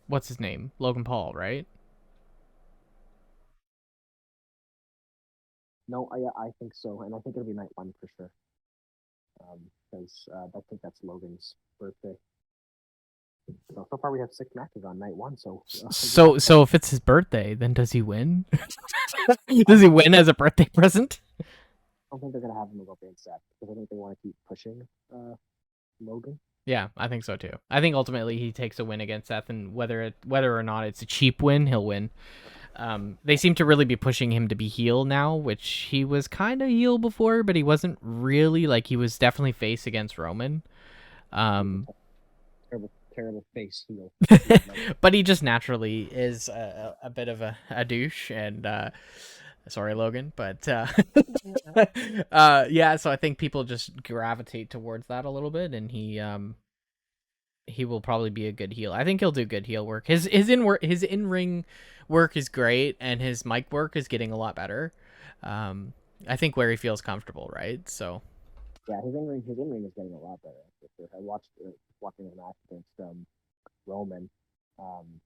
what's his name? Logan Paul, right? No, I think so, and I think it'll be night 1 for sure. Because I think that's Logan's birthday. So far we have 6 matches on night 1. So if it's his birthday, then does he win? Does he win as a birthday present? I don't think they're gonna have him go against Seth because I think they want to keep pushing Logan. Yeah, I think so too. I think ultimately he takes a win against Seth, and whether or not it's a cheap win, he'll win. They seem to really be pushing him to be heel now, which he was kind of heel before, but he wasn't really. Like, he was definitely face against Roman. Terrible face heel. But he just naturally is a bit of a douche, and sorry, Logan, but yeah. So I think people just gravitate towards that a little bit, and he will probably be a good heel. I think he'll do good heel work. His in ring work is great, and his mic work is getting a lot better. I think where he feels comfortable, right? So yeah, his in ring is getting a lot better. I watched watching the match against Roman. Um,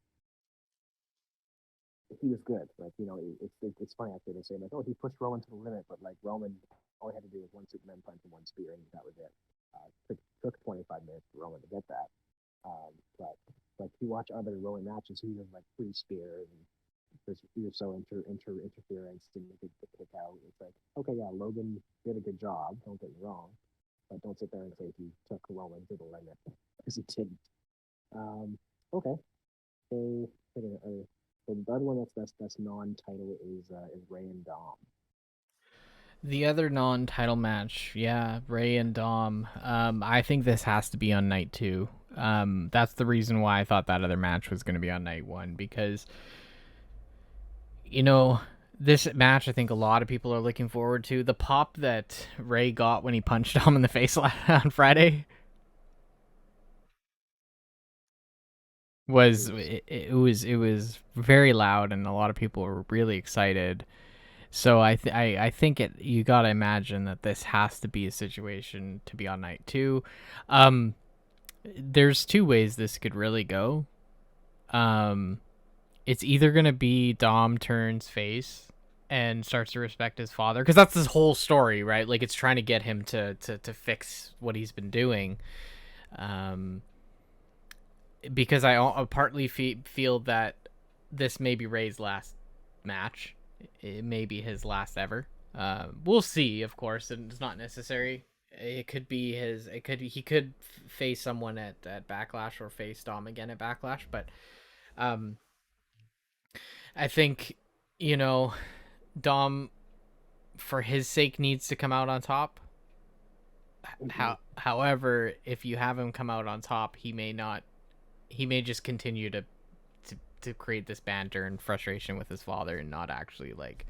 he was good. Like, it's funny actually to say like, oh, he pushed Roman to the limit, but like Roman, all he had to do was one Superman punch and one spear, and that was it. Took 25 minutes for Roman to get that. But like you watch other Roman matches, he was like free spears and there's so interference to make it kick out. It's like, okay, yeah, Logan did a good job. Don't get me wrong, but don't sit there and say he took Roman to the limit because he didn't. Okay, so the other one that's non-title is Ray and Dom. the other non-title match, yeah, Ray and Dom. I think this has to be on night 2. That's the reason why I thought that other match was going to be on night 1, because this match I think a lot of people are looking forward to. The pop that Ray got when he punched Dom in the face on Friday was very loud, and a lot of people were really excited. So I think you gotta imagine that this has to be a situation to be on night 2. There's 2 ways this could really go. It's either gonna be Dom turns face and starts to respect his father, because that's his whole story, right? Like, it's trying to get him to fix what he's been doing. Because I partly feel that this may be Ray's last match. It may be his last ever. We'll see, of course, and it's not necessary. It could be his. He could face someone at Backlash, or face Dom again at Backlash. But I think Dom, for his sake, needs to come out on top. However, if you have him come out on top, he may not. He may just continue to create this banter and frustration with his father, and not actually like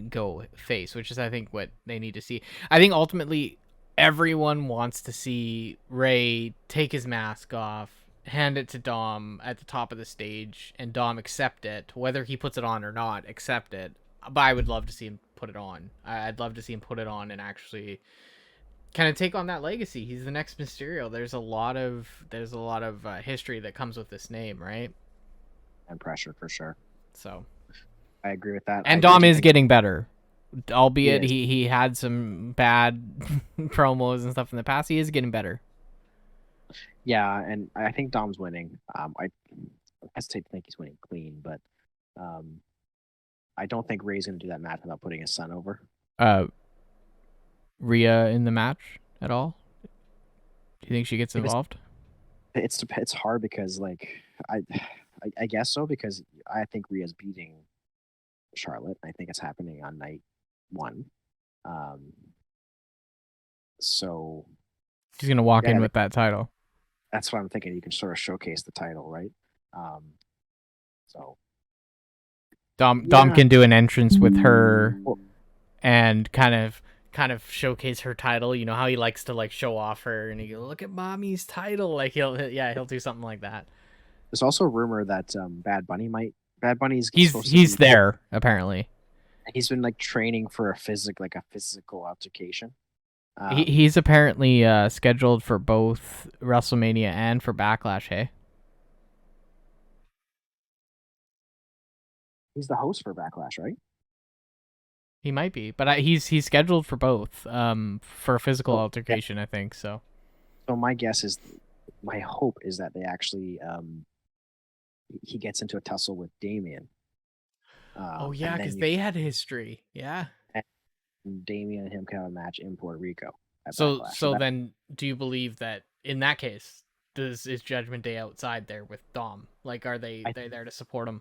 go face, which is I think what they need to see. I think ultimately everyone wants to see Ray take his mask off, hand it to Dom at the top of the stage, and Dom accept it, whether he puts it on or not, accept it. But I would love to see him put it on. I'd love to see him put it on and actually kind of take on that legacy. He's the next Mysterio. There's a lot of history that comes with this name, right? And pressure for sure. So I agree with that. And Dom is getting better, albeit he had some bad promos and stuff in the past. He is getting better. Yeah, and I think Dom's winning. I hesitate to think he's winning clean, but I don't think Ray's going to do that match without putting his son over. Rhea in the match at all? Do you think she gets involved? It's hard because like I guess so, because I think Rhea's beating Charlotte. I think it's happening on night 1. So she's gonna walk in with that title. That's what I'm thinking. You can sort of showcase the title, right? So Dom can do an entrance with her and kind of showcase her title. You know how he likes to like show off her, and he go, look at mommy's title. Like he'll do something like that. There's also a rumor that Bad Bunny's he's there apparently. He's been like training for a physical altercation. He's apparently scheduled for both WrestleMania and for Backlash. Hey, he's the host for Backlash, right? He might be, but he's scheduled for both. For a physical altercation, I think so. So my hope is that they actually he gets into a tussle with Damian. Oh yeah, because they had history. Yeah. And Damian and him can have a match in Puerto Rico. So then, do you believe that in that case, is Judgment Day outside there with Dom? Like, are they there to support him?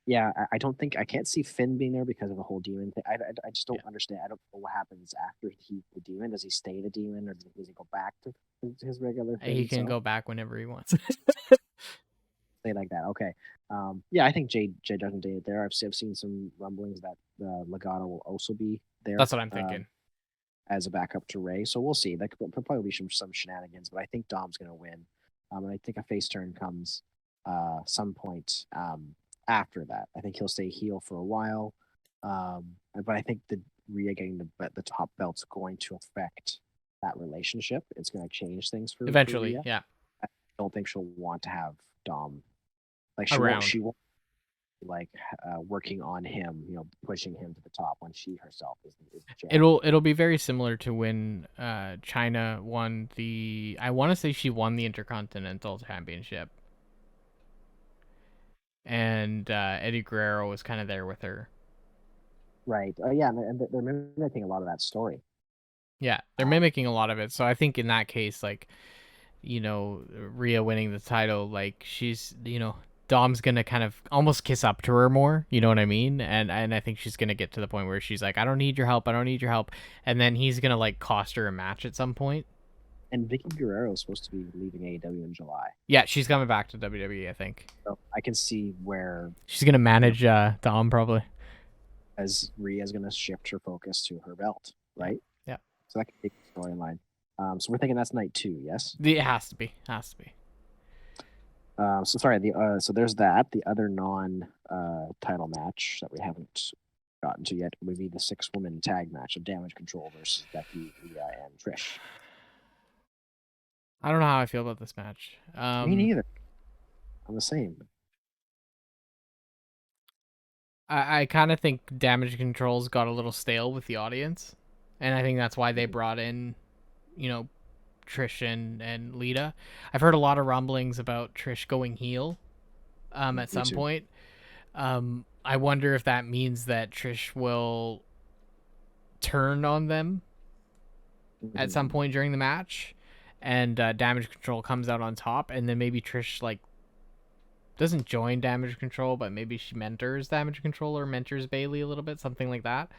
Yeah, I don't think I can't see Finn being there because of the whole demon thing. I just don't Yeah. understand. I don't know what happens after he's the demon. Does he stay the demon, or does he go back to his regular He Finn can self? go back whenever he wants. Say like that. Okay. Yeah, I think Jay doesn't date it there. I've seen some rumblings that Legato will also be there That's what I'm thinking. as a backup to Ray. So we'll see. That could probably be some shenanigans, but I think Dom's going to win. And I think a face turn comes some point after that. I think he'll stay heel for a while. But I think the Rhea getting the top belt's going to affect that relationship. It's going to change things for Eventually, Rhea. yeah. I don't think she'll want to have Dom like Around. she won't like working on him, pushing him to the top when she herself is the champ. It'll be very similar to when China won the. I want to say she won the Intercontinental Championship, and Eddie Guerrero was kind of there with her. Right. Yeah, and they're mimicking a lot of that story. Yeah, they're mimicking a lot of it. So I think in that case, like, Rhea winning the title, like she's, Dom's gonna kind of almost kiss up to her more, you know what I mean? And I think she's gonna get to the point where she's like, I don't need your help, and then he's gonna like cost her a match at some point. And Vicky Guerrero is supposed to be leaving AEW in July. Yeah, she's coming back to WWE, I think. So I can see where She's gonna manage Dom probably. as Rhea's gonna shift her focus to her belt, right? Yeah. So that could be a storyline. So we're thinking that's night 2, yes? It has to be. So sorry. So there's that. The other title match that we haven't gotten to yet would be the 6-woman tag match of Damage Control versus Becky, Rhea, and Trish. I don't know how I feel about this match. Me neither. I'm the same. I kind of think Damage Control's got a little stale with the audience, and I think that's why they brought in, Trish and Lita. I've heard a lot of rumblings about Trish going heel at some point. I wonder if that means that Trish will turn on them at some point during the match, and Damage Control comes out on top, and then maybe Trish like doesn't join Damage Control, but maybe she mentors Damage Control or mentors Bayley a little bit, something like that.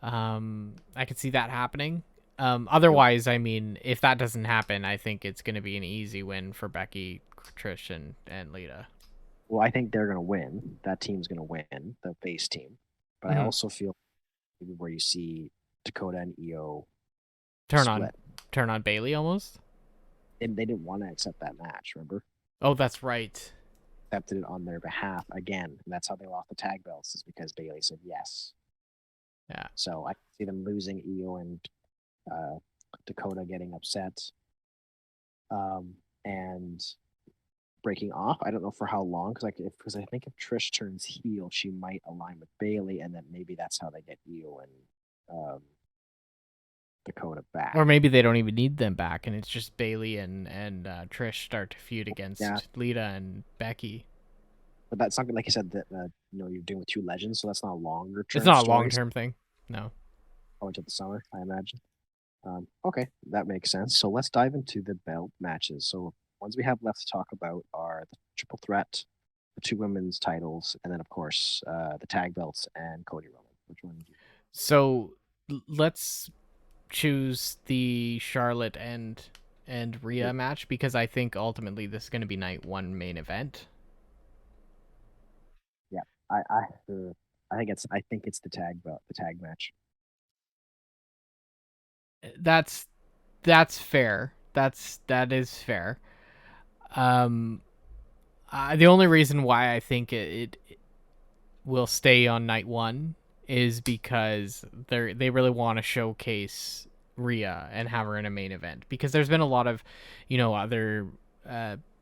I could see that happening. Otherwise, I mean, if that doesn't happen, I think it's going to be an easy win for Becky, Trish, and Lita. Well, I think they're going to win. That team's going to win, the base team. But I also feel maybe where you see Dakota and Io turn on Bayley almost. And they didn't want to accept that match, remember? Oh, that's right. Accepted it on their behalf again. And that's how they lost the tag belts, is because Bayley said yes. Yeah. So I can see them losing Io and Dakota getting upset and breaking off. I don't know for how long, because I think if Trish turns heel, she might align with Bayley, and then maybe that's how they get Io and Dakota back. Or maybe they don't even need them back, and it's just Bayley and Trish start to feud against Lita and Becky. But that's something, like you said, that you're doing with 2 legends, so that's not a longer term. It's not a long term thing. No. Oh, until the summer, I imagine. Okay, that makes sense. So let's dive into the belt matches. So ones we have left to talk about are the triple threat, the 2 women's titles, and then of course the tag belts and Cody Rhodes. Which one do you? So let's choose the Charlotte and Rhea match, because I think ultimately this is going to be night 1 main event. Yeah, I think it's the tag match. That's fair. That is fair. The only reason why I think it will stay on night 1 is because they really want to showcase Rhea and have her in a main event, because there's been a lot of other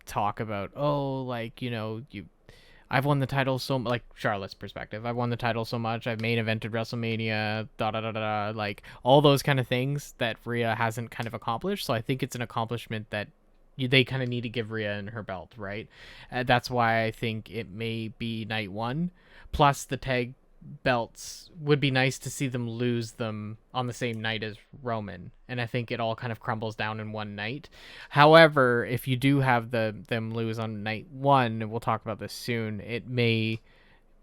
talk about I've won the title so like Charlotte's perspective. I've won the title so much. I've main evented WrestleMania, like all those kind of things that Rhea hasn't kind of accomplished. So I think it's an accomplishment that they kind of need to give Rhea in her belt, right? That's why I think it may be night 1. Plus the tag belts would be nice to see them lose them on the same night as Roman, and I think it all kind of crumbles down in one night. However, if you do have them lose on night 1, and we'll talk about this soon, it may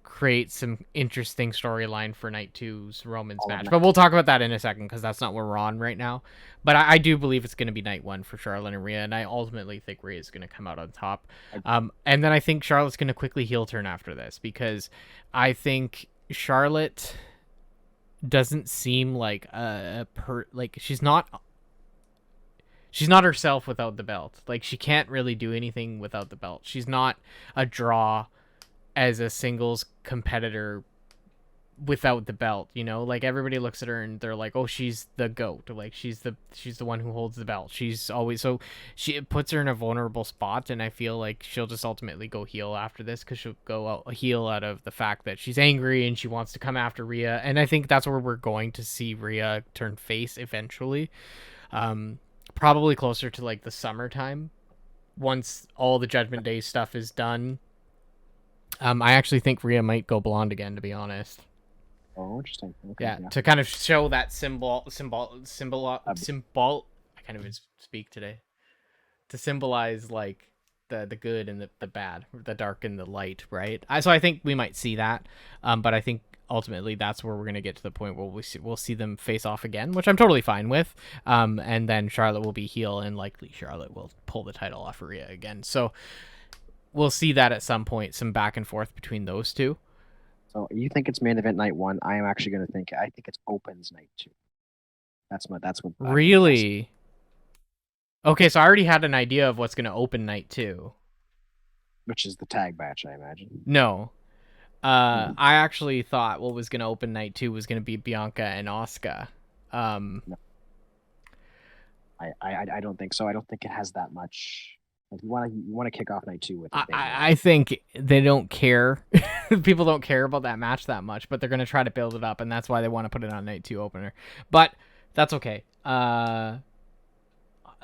create some interesting storyline for night 2's Roman's All of match. night But we'll talk about that in a second because that's not where we're on right now. But I do believe it's going to be night 1 for Charlotte and Rhea, and I ultimately think Rhea is going to come out on top. And then I think Charlotte's going to quickly heel turn after this because I think Charlotte doesn't seem like she's not herself without the belt. Like, she can't really do anything without the belt. She's not a draw as a singles competitor without the belt, you know? Like, everybody looks at her and they're like, oh, she's the GOAT. Like, she's the one who holds the belt. She's always... So it puts her in a vulnerable spot, and I feel like she'll just ultimately go heel after this because she'll go out heel out of the fact that she's angry and she wants to come after Rhea. And I think that's where we're going to see Rhea turn face eventually. Probably closer to, like, the summertime once all the Judgment Day stuff is done. I actually think Rhea might go blonde again, to be honest. Oh, interesting. Okay, yeah, to kind of show that symbol. I can't even speak today. To symbolize, like, the good and the bad, the dark and the light, right? So I think we might see that. But I think ultimately that's where we're going to get to the point where we'll see them face off again, which I'm totally fine with. And then Charlotte will be heel, and likely Charlotte will pull the title off of Rhea again. So we'll see that at some point, some back and forth between those two. So you think it's main event night 1? I am actually going to think. I think it's opens night 2. That's what. Really? Okay, so I already had an idea of what's going to open night 2. Which is the tag match, I imagine. No. I actually thought what was going to open night 2 was going to be Bianca and Asuka. No. I don't think so. I don't think it has that much. Like, you want to kick off night 2 with. I think they don't care. People don't care about that match that much, but they're going to try to build it up, and that's why they want to put it on night 2 opener. But that's okay.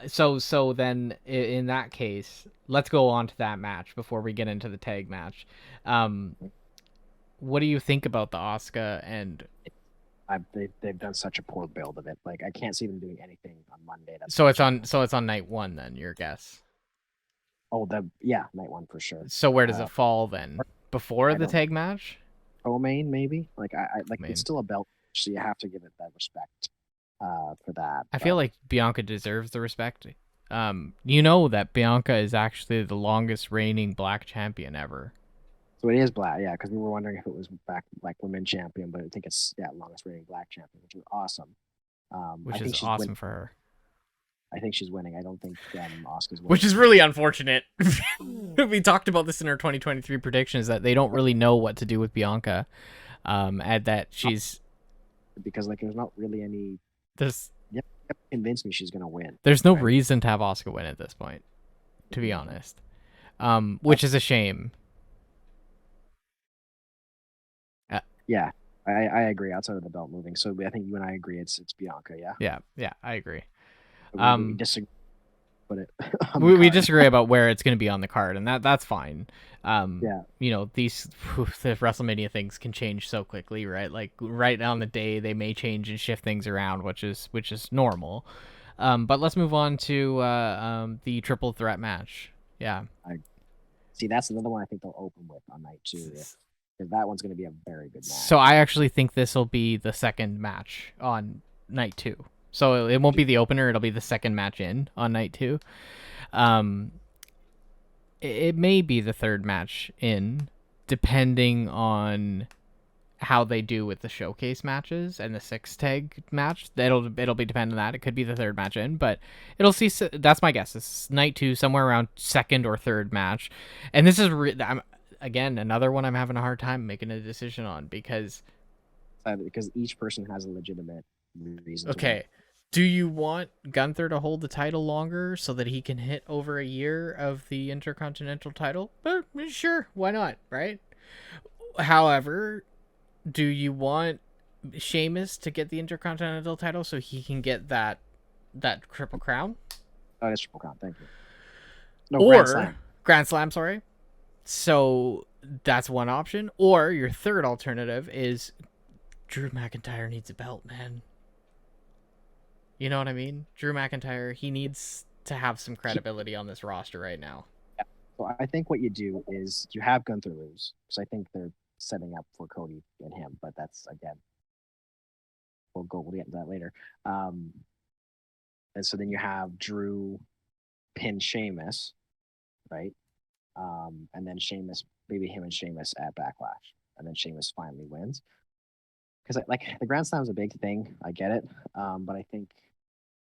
So then in that case, let's go on to that match before we get into the tag match. What do you think about the Asuka and? They've done such a poor build of it. Like, I can't see them doing anything on Monday. So it's on night 1 then, your guess? Oh, night 1 for sure. So where does it fall then? Before the tag match? Co-main, maybe. Like, Main. It's still a belt, so you have to give it that respect for that. I feel like Bianca deserves the respect. You know that Bianca is actually the longest reigning black champion ever. So it is black, yeah, because we were wondering if it was back like women's champion, but I think it's longest reigning black champion, which is awesome. Which is awesome for her. I think she's winning. I don't think Asuka's winning. Which is really unfortunate. We talked about this in our 2023 predictions that they don't really know what to do with Bianca, and that she's because like there's not really any. This convinced me she's gonna win. There's no reason to have Asuka win at this point, to be honest, which is a shame. Yeah, I agree. Outside of the belt moving, so I think you and I agree. It's Bianca. Yeah. Yeah, I agree. We disagree, but we disagree about where it's going to be on the card, and that's fine. Yeah. You know, the WrestleMania things can change so quickly, right? Like right on the day, they may change and shift things around, which is normal. But let's move on to the triple threat match. Yeah. See, that's another one I think they'll open with on night 2. Because that one's going to be a very good match. So I actually think this will be the second match on night 2. So it won't be the opener; it'll be the second match on night 2. It may be the third match depending on how they do with the showcase matches and the 6 tag match. It'll be dependent on that. It could be the third match but it'll see. That's my guess. It's night 2, somewhere around second or third match, and this is again another one I'm having a hard time making a decision on because each person has a legitimate reason. Okay. Do you want Gunther to hold the title longer so that he can hit over a year of the Intercontinental title? But sure, why not, right? However, do you want Sheamus to get the Intercontinental title so he can get that Triple Crown? Oh, that's Triple Crown, thank you. No, Grand Slam, sorry. So that's one option. Or your third alternative is Drew McIntyre needs a belt, man. You know what I mean? Drew McIntyre, he needs to have some credibility on this roster right now. Yeah. So I think what you do is you have Gunther lose, because I think they're setting up for Cody and him. But that's again, we'll get into that later. And so then you have Drew pin Sheamus, right? And then Sheamus, maybe him and Sheamus at Backlash, and then Sheamus finally wins. Because like the Grand Slam is a big thing, I get it, but I think,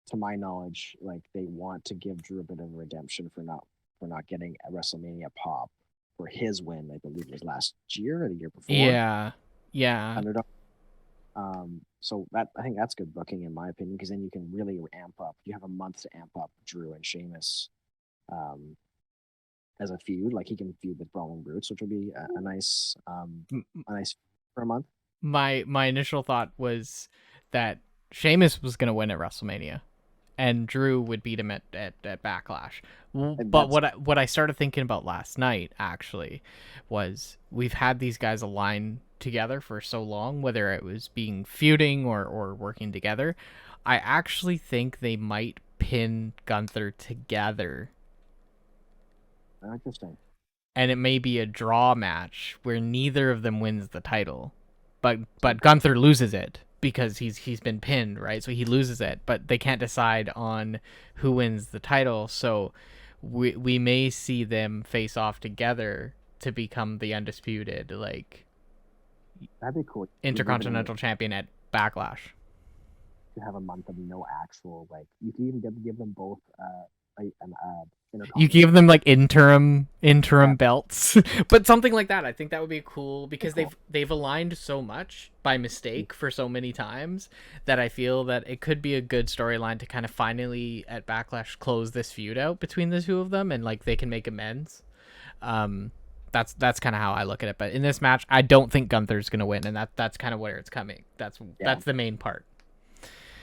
to my knowledge, like they want to give Drew a bit of redemption for not getting a WrestleMania pop for his win. I believe it was last year or the year before. Yeah. Underdog. So that, I think that's good booking in my opinion, because then you can really amp up. You have a month to amp up Drew and Sheamus as a feud. Like he can feud with Brawling Brutes, which would be a nice for a month. My initial thought was that Sheamus was gonna win at WrestleMania, and Drew would beat him at Backlash. But what I started thinking about last night actually was we've had these guys align together for so long, whether it was being feuding or working together. I actually think they might pin Gunther together. Interesting. And it may be a draw match where neither of them wins the title, but Gunther loses it because he's been pinned, right? So he loses it, but they can't decide on who wins the title. So we may see them face off together to become the undisputed, like, that'd be cool. Intercontinental champion at Backlash. To have a month of no actual, like, you can even give them both you give them like interim belts, but something like that. I think that would be cool because they've aligned so much by mistake for so many times that I feel that it could be a good storyline to kind of finally at Backlash close this feud out between the two of them, and like they can make amends. That's kind of how I look at it. But in this match, I don't think Gunther's gonna win, and that's kind of where it's coming. That's the main part.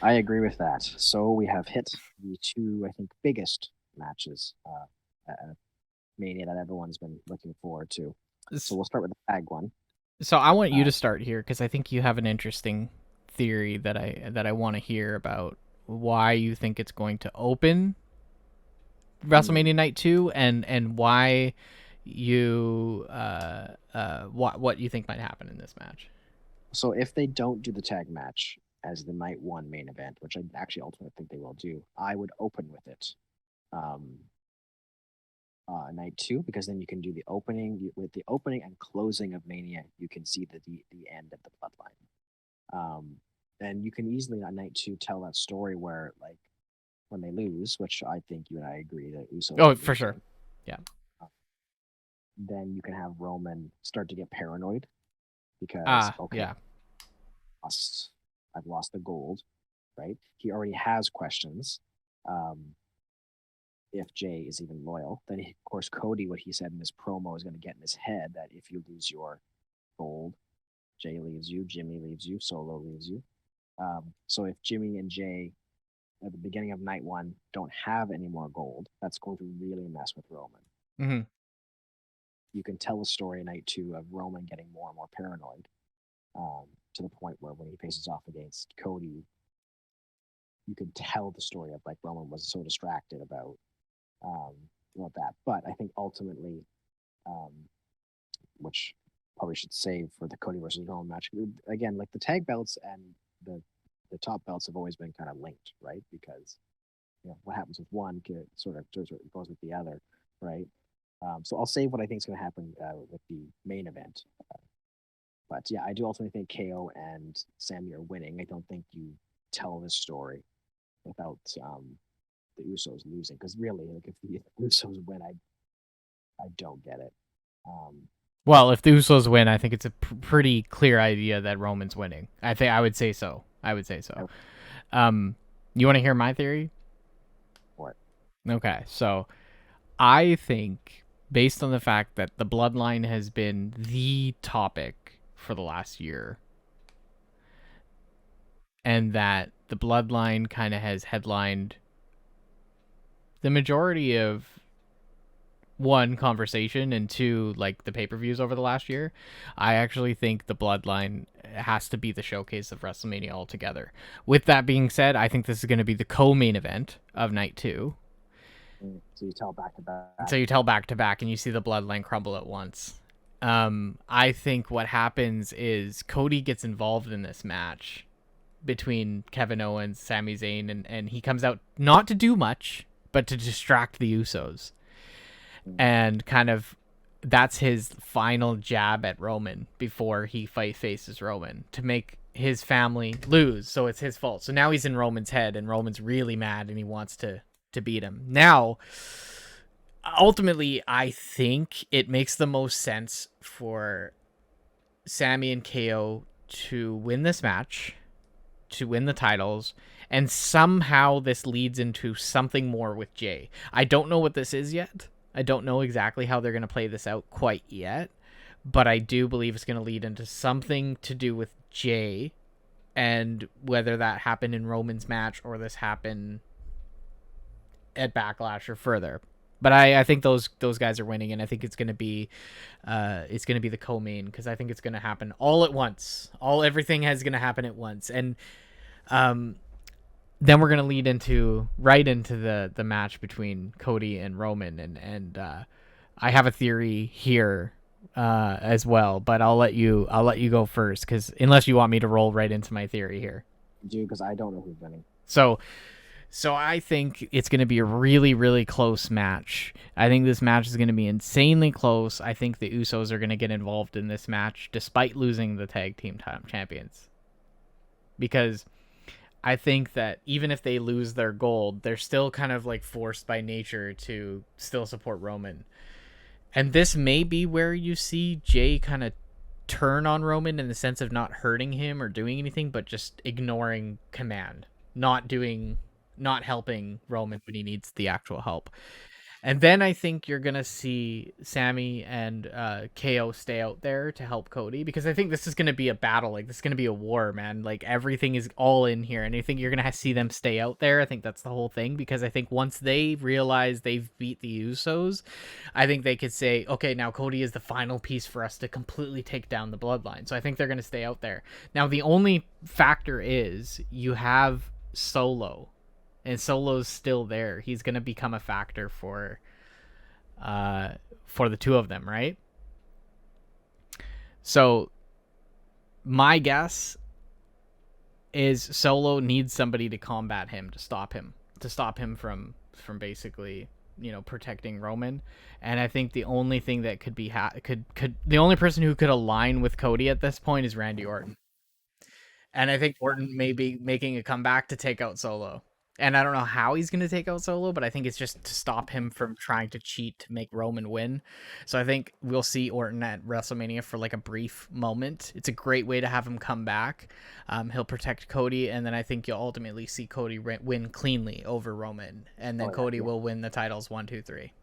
I agree with that. So we have hit the two, I think, biggest matches at Mania that everyone's been looking forward to. So we'll start with the tag one. So I want you to start here because I think you have an interesting theory that I want to hear about why you think it's going to open WrestleMania Night 2 and why you what you think might happen in this match. So if they don't do the tag match as the Night 1 main event, which I actually ultimately think they will do, I would open with it. Night 2, because then you can do the opening with the opening and closing of Mania. You can see the end of the bloodline, and you can easily on Night 2 tell that story where, like, when they lose, which I think you and I agree that Usos. Oh, for sure, yeah. Then you can have Roman start to get paranoid because I've lost the gold, right? He already has questions. If Jay is even loyal, then of course Cody, what he said in his promo, is going to get in his head that if you lose your gold, Jay leaves you, Jimmy leaves you, Solo leaves you. So if Jimmy and Jay at the beginning of Night 1 don't have any more gold, that's going to really mess with Roman. Mm-hmm. You can tell the story in Night 2 of Roman getting more and more paranoid, to the point where when he faces off against Cody, you can tell the story of like Roman was so distracted about that. But I think ultimately, which probably should save for the Cody versus Roman match, again, like the tag belts and the top belts have always been kind of linked, right? Because what happens with one sort of goes with the other, right? So I'll save what I think is going to happen with the main event. But yeah, I do ultimately think KO and Sami are winning. I don't think you tell this story without the Usos losing, because really, like, if the Usos win, I don't get it. Well, if the Usos win, I think it's a pretty clear idea that Roman's winning. I would say so. You want to hear my theory? What? Okay, so I think, based on the fact that the Bloodline has been the topic for the last year, and that the Bloodline kind of has headlined the majority of, one, conversation, and two, like, the pay-per-views over the last year, I actually think the Bloodline has to be the showcase of WrestleMania altogether. With that being said, I think this is going to be the co-main event of Night 2. So you tell back to back. And you see the Bloodline crumble at once. I think what happens is Cody gets involved in this match between Kevin Owens, Sami Zayn, and he comes out not to do much, but to distract the Usos. And kind of that's his final jab at Roman before he faces Roman, to make his family lose, so it's his fault. So now he's in Roman's head, and Roman's really mad, and he wants to beat him. Now, ultimately, I think it makes the most sense for Sami and KO to win this match, to win the titles, and somehow this leads into something more with Jay. I don't know what this is yet. I don't know exactly how they're going to play this out quite yet, but I do believe it's going to lead into something to do with Jay, and whether that happened in Roman's match or this happened at Backlash or further. But I think those guys are winning, and I think it's gonna be the co-main, because I think it's gonna happen all at once. Everything is gonna happen at once, and then we're gonna lead into the match between Cody and Roman, and I have a theory here as well, but I'll let you go first, because unless you want me to roll right into my theory here. Do, because I don't know who's winning. So I think it's going to be a really, really close match. I think this match is going to be insanely close. I think the Usos are going to get involved in this match despite losing the tag team champions. Because I think that even if they lose their gold, they're still kind of like forced by nature to still support Roman. And this may be where you see Jay kind of turn on Roman, in the sense of not hurting him or doing anything, but just ignoring command, not helping Roman when he needs the actual help. And then I think you're going to see Sami and KO stay out there to help Cody, because I think this is going to be a battle. Like, this is going to be a war, man. Like, everything is all in here. And I think you're going to see them stay out there. I think that's the whole thing, because I think once they realize they've beat the Usos, I think they could say, okay, now Cody is the final piece for us to completely take down the bloodline. So I think they're going to stay out there. Now, the only factor is you have Solo. And Solo's still there. He's going to become a factor for the two of them, right? So my guess is Solo needs somebody to combat him, to stop him from basically, protecting Roman. And I think the only thing that could be the only person who could align with Cody at this point is Randy Orton. And I think Orton may be making a comeback to take out Solo. And I don't know how he's going to take out Solo, but I think it's just to stop him from trying to cheat to make Roman win. So I think we'll see Orton at WrestleMania for like a brief moment. It's a great way to have him come back. He'll protect Cody, and then I think you'll ultimately see Cody win cleanly over Roman, and then Cody will win the titles 1, 2, 3.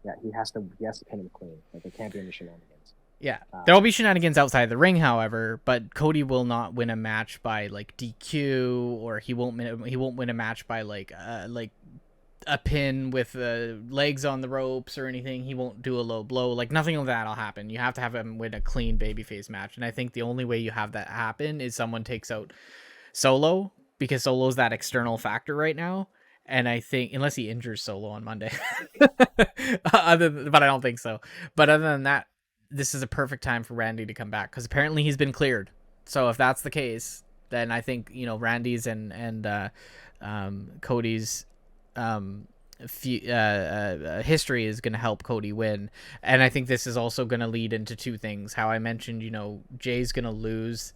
Yeah, he has to pin him clean. Like, there can't be any shenanigans. Yeah, there will be shenanigans outside the ring, however, but Cody will not win a match by like DQ, or he won't win a match by like a pin with legs on the ropes or anything. He won't do a low blow. Like, nothing of that will happen. You have to have him win a clean babyface match, and I think the only way you have that happen is someone takes out Solo, because Solo's that external factor right now. And I think, unless he injures Solo on Monday, but I don't think so. But other than that, this is a perfect time for Randy to come back, because apparently he's been cleared. So if that's the case, then I think, Randy's and Cody's history is going to help Cody win. And I think this is also going to lead into two things. How I mentioned, Jay's going to lose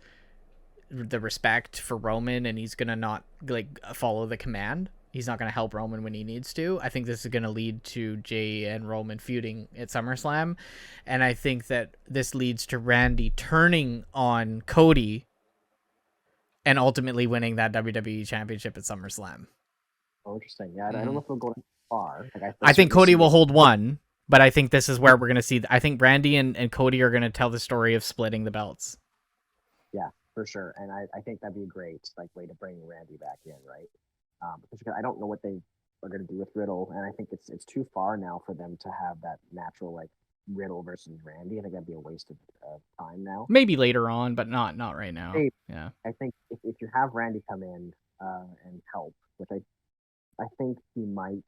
the respect for Roman, and he's going to not like follow the command. He's not going to help Roman when he needs to. I think this is going to lead to Jay and Roman feuding at SummerSlam. And I think that this leads to Randy turning on Cody and ultimately winning that WWE Championship at SummerSlam. Oh, interesting. Yeah, I don't know if we'll go that far. Like, I think Cody will hold one, but I think this is where we're going to see... I think Randy and Cody are going to tell the story of splitting the belts. Yeah, for sure. And I think that'd be a great way to bring Randy back in, right? Because I don't know what they are going to do with Riddle, and I think it's too far now for them to have that natural like Riddle versus Randy. I think that'd be a waste of time now. Maybe later on, but not right now. Maybe. Yeah, I think if you have Randy come in and help, which I think he might.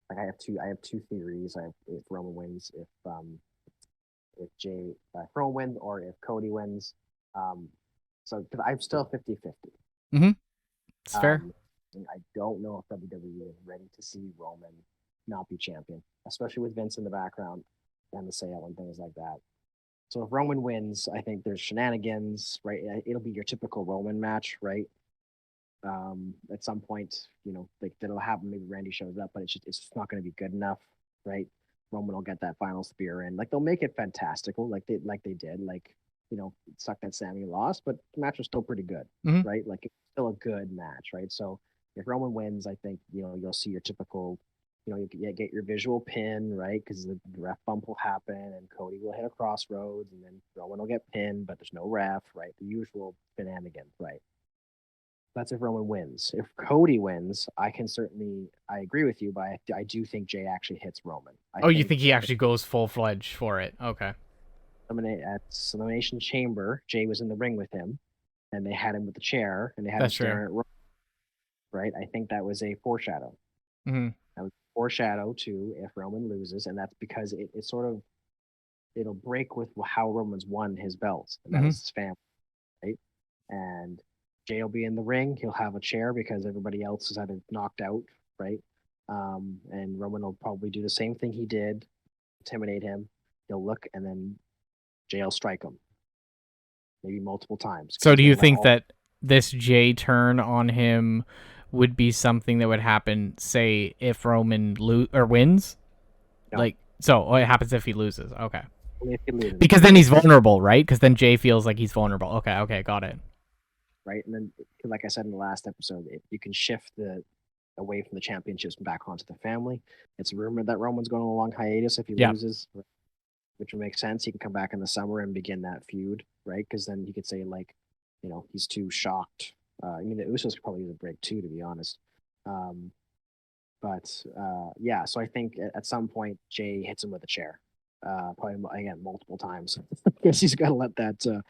Like, I have two theories. If Roman wins, if if Roman wins or if Cody wins. So because I'm still 50-50. Mm-hmm. It's fair. And I don't know if WWE is ready to see Roman not be champion, especially with Vince in the background and the sale and things like that. So if Roman wins, I think there's shenanigans, right? It'll be your typical Roman match, right? At some point, like that'll happen. Maybe Randy shows up, but it's just not going to be good enough, right? Roman will get that final spear in. Like they'll make it fantastical, like they did. Like it sucked that Sammy lost, but the match was still pretty good, Mhm. right? Like it's still a good match, right? So if Roman wins, I think you'll see your typical, you get your visual pin, right? Because the ref bump will happen, and Cody will hit a crossroads, and then Roman will get pinned, but there's no ref, right? The usual shenanigans, right? That's if Roman wins. If Cody wins, I agree with you, but I do think Jay actually hits Roman. You think he actually goes full-fledged for it? Okay. At Elimination Chamber, Jay was in the ring with him, and they had him with the chair, and they had him staring at Roman. Right? I think that was a foreshadow. Mm-hmm. That was a foreshadow to if Roman loses, and that's because it sort of it'll break with how Roman's won his belts, and that was his family, right? And Jay will be in the ring. He'll have a chair because everybody else is either knocked out, right? And Roman will probably do the same thing he did, intimidate him. He'll look, and then Jay will strike him, maybe multiple times. So do you think that this Jay turn on him would be something that would happen, say, if Roman wins? No. Like, so it happens if he loses. Okay. Only if he loses. Because then he's vulnerable, right? Because then Jay feels like he's vulnerable. Okay, got it. Right, and then, like I said in the last episode, you can shift away from the championships and back onto the family. It's rumored that Roman's going on a long hiatus if he loses, which would make sense. He can come back in the summer and begin that feud, right? Because then he could say, like, he's too shocked. I mean, the Usos could probably use a break too, to be honest. Yeah, so I think at some point Jay hits him with a chair, probably again multiple times. I guess he's got to let that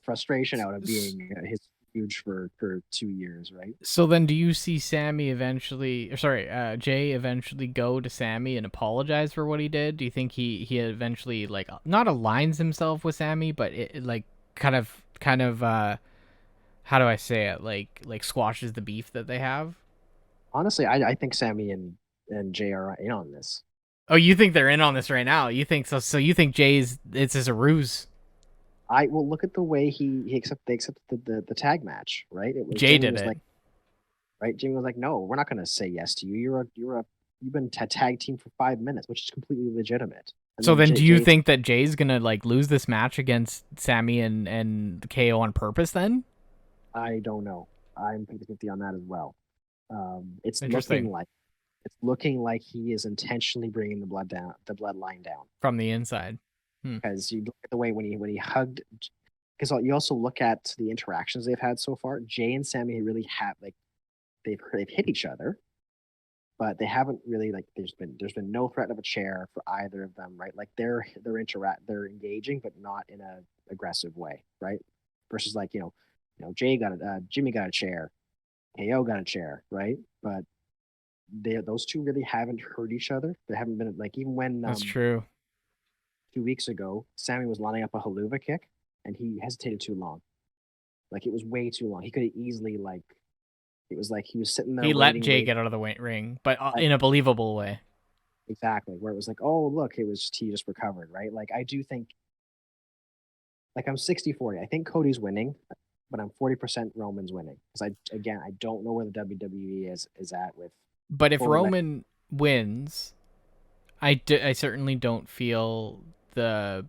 frustration out of being his huge for 2 years, right? So then, do you see Jay eventually go to Sammy and apologize for what he did? Do you think he eventually not aligns himself with Sammy, but it kind of how do I say it, like squashes the beef that they have? Honestly, I think Sammy and Jay are in on this. Oh, you think they're in on this right now? You think so? So you think it's just a ruse? I will look at the way they accepted the tag match, right? Jay did it. Right? Jimmy was like, "No, we're not going to say yes to you. You've been tag team for 5 minutes, which is completely legitimate." And so then, do you think that Jay's gonna lose this match against Sammy and KO on purpose? Then I don't know. I'm 50-50 on that as well. It's looking like he is intentionally bringing the bloodline down from the inside. Because you look at the way when he hugged, because you also look at the interactions they've had so far. Jay and Sammy really have they've hit each other, but they haven't really there's been no threat of a chair for either of them, right? Like they're engaging, but not in a aggressive way, right? Versus Jimmy got a chair, KO got a chair, right? But those two really haven't hurt each other. They haven't been even when that's true. 2 weeks ago, Sammy was lining up a haluva kick, and he hesitated too long. It was way too long. He could have easily it was like he was sitting there. He let Jay get out of the ring, but in a believable way. Exactly, where it was like, oh look, he just recovered, right? I do think, I'm 60-40. I think Cody's winning, but I'm 40% Roman's winning because I don't know where the WWE is at with. But if Roman wins, I certainly don't feel the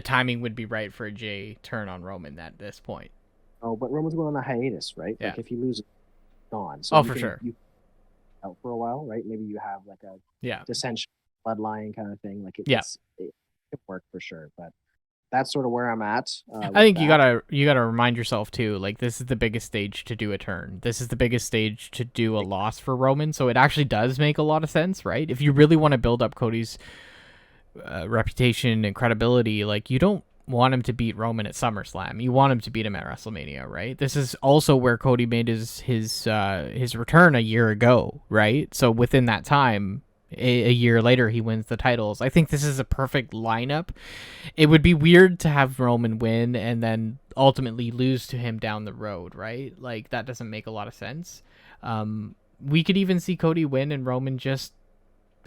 timing would be right for a Jay turn on Roman at this point. Oh, but Roman's going on a hiatus, right? Yeah. If he loses, gone. So for sure. You out for a while, right? Maybe you have a dissension bloodline kind of thing. It could work for sure, but that's sort of where I'm at. I think you gotta remind yourself too. This is the biggest stage to do a turn. This is the biggest stage to do a loss for Roman. So it actually does make a lot of sense, right? If you really want to build up Cody's reputation and credibility, you don't want him to beat Roman at SummerSlam. You want him to beat him at WrestleMania, right? This is also where Cody made his return a year ago, right? So within that time, a year later he wins the titles. I think this is a perfect lineup. It would be weird to have Roman win and then ultimately lose to him down the road, right? Like, that doesn't make a lot of sense. We could even see Cody win and Roman just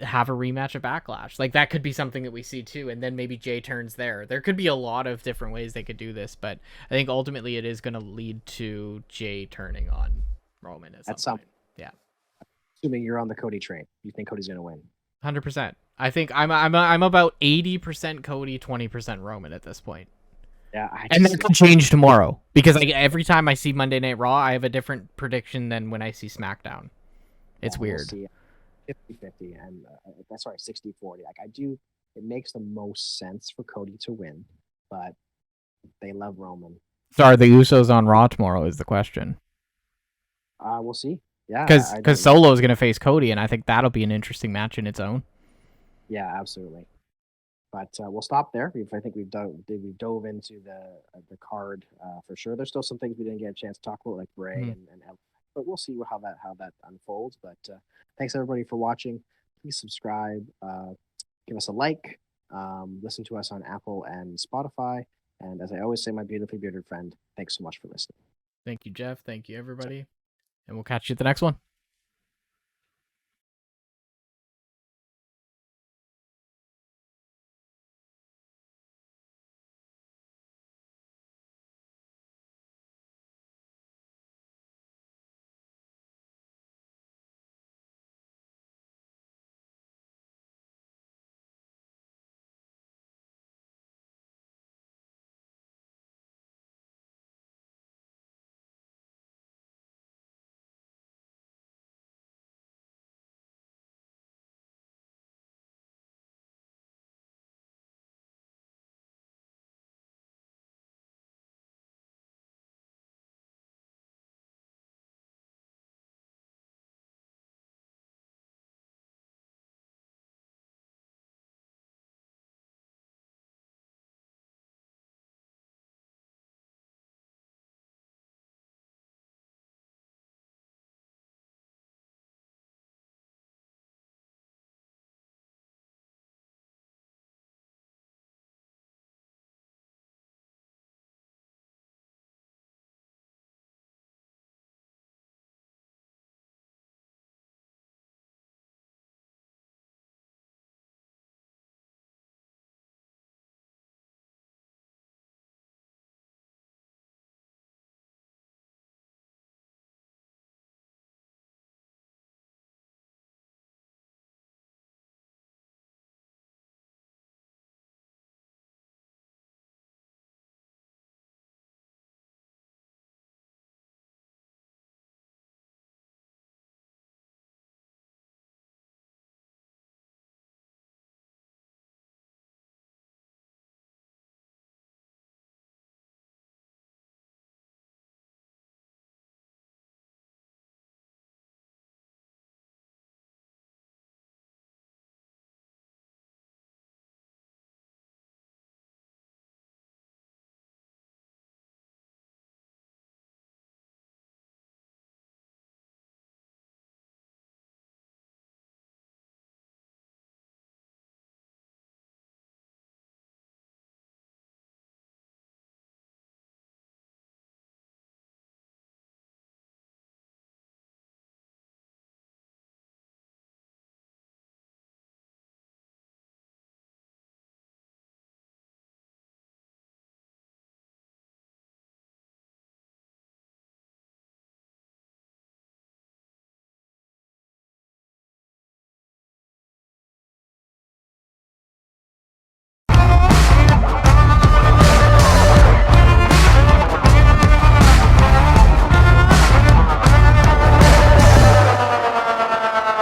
have a rematch at Backlash. Like, that could be something that we see too, and then maybe Jay turns there. There could be a lot of different ways they could do this, but I think ultimately it is going to lead to Jay turning on Roman at some point. Yeah. Assuming you're on the Cody train, you think Cody's going to win? 100%. I think I'm about 80% Cody, 20% Roman at this point. Yeah, and that could change tomorrow because like every time I see Monday Night Raw, I have a different prediction than when I see SmackDown. It's weird. We'll 50-50 and that's sorry, 60-40. Like I do, it makes the most sense for Cody to win, but they love Roman. So are the Usos on Raw tomorrow? Is the question. We'll see. Yeah, because Solo is going to face Cody, and I think that'll be an interesting match in its own. Yeah, absolutely. But we'll stop there. I think we've dove into the card for sure. There's still some things we didn't get a chance to talk about, like Bray and but we'll see how that unfolds. But thanks everybody for watching. Please subscribe, give us a like, listen to us on Apple and Spotify. And as I always say, my beautifully bearded friend, thanks so much for listening. Thank you, Jeff. Thank you, everybody. And we'll catch you at the next one.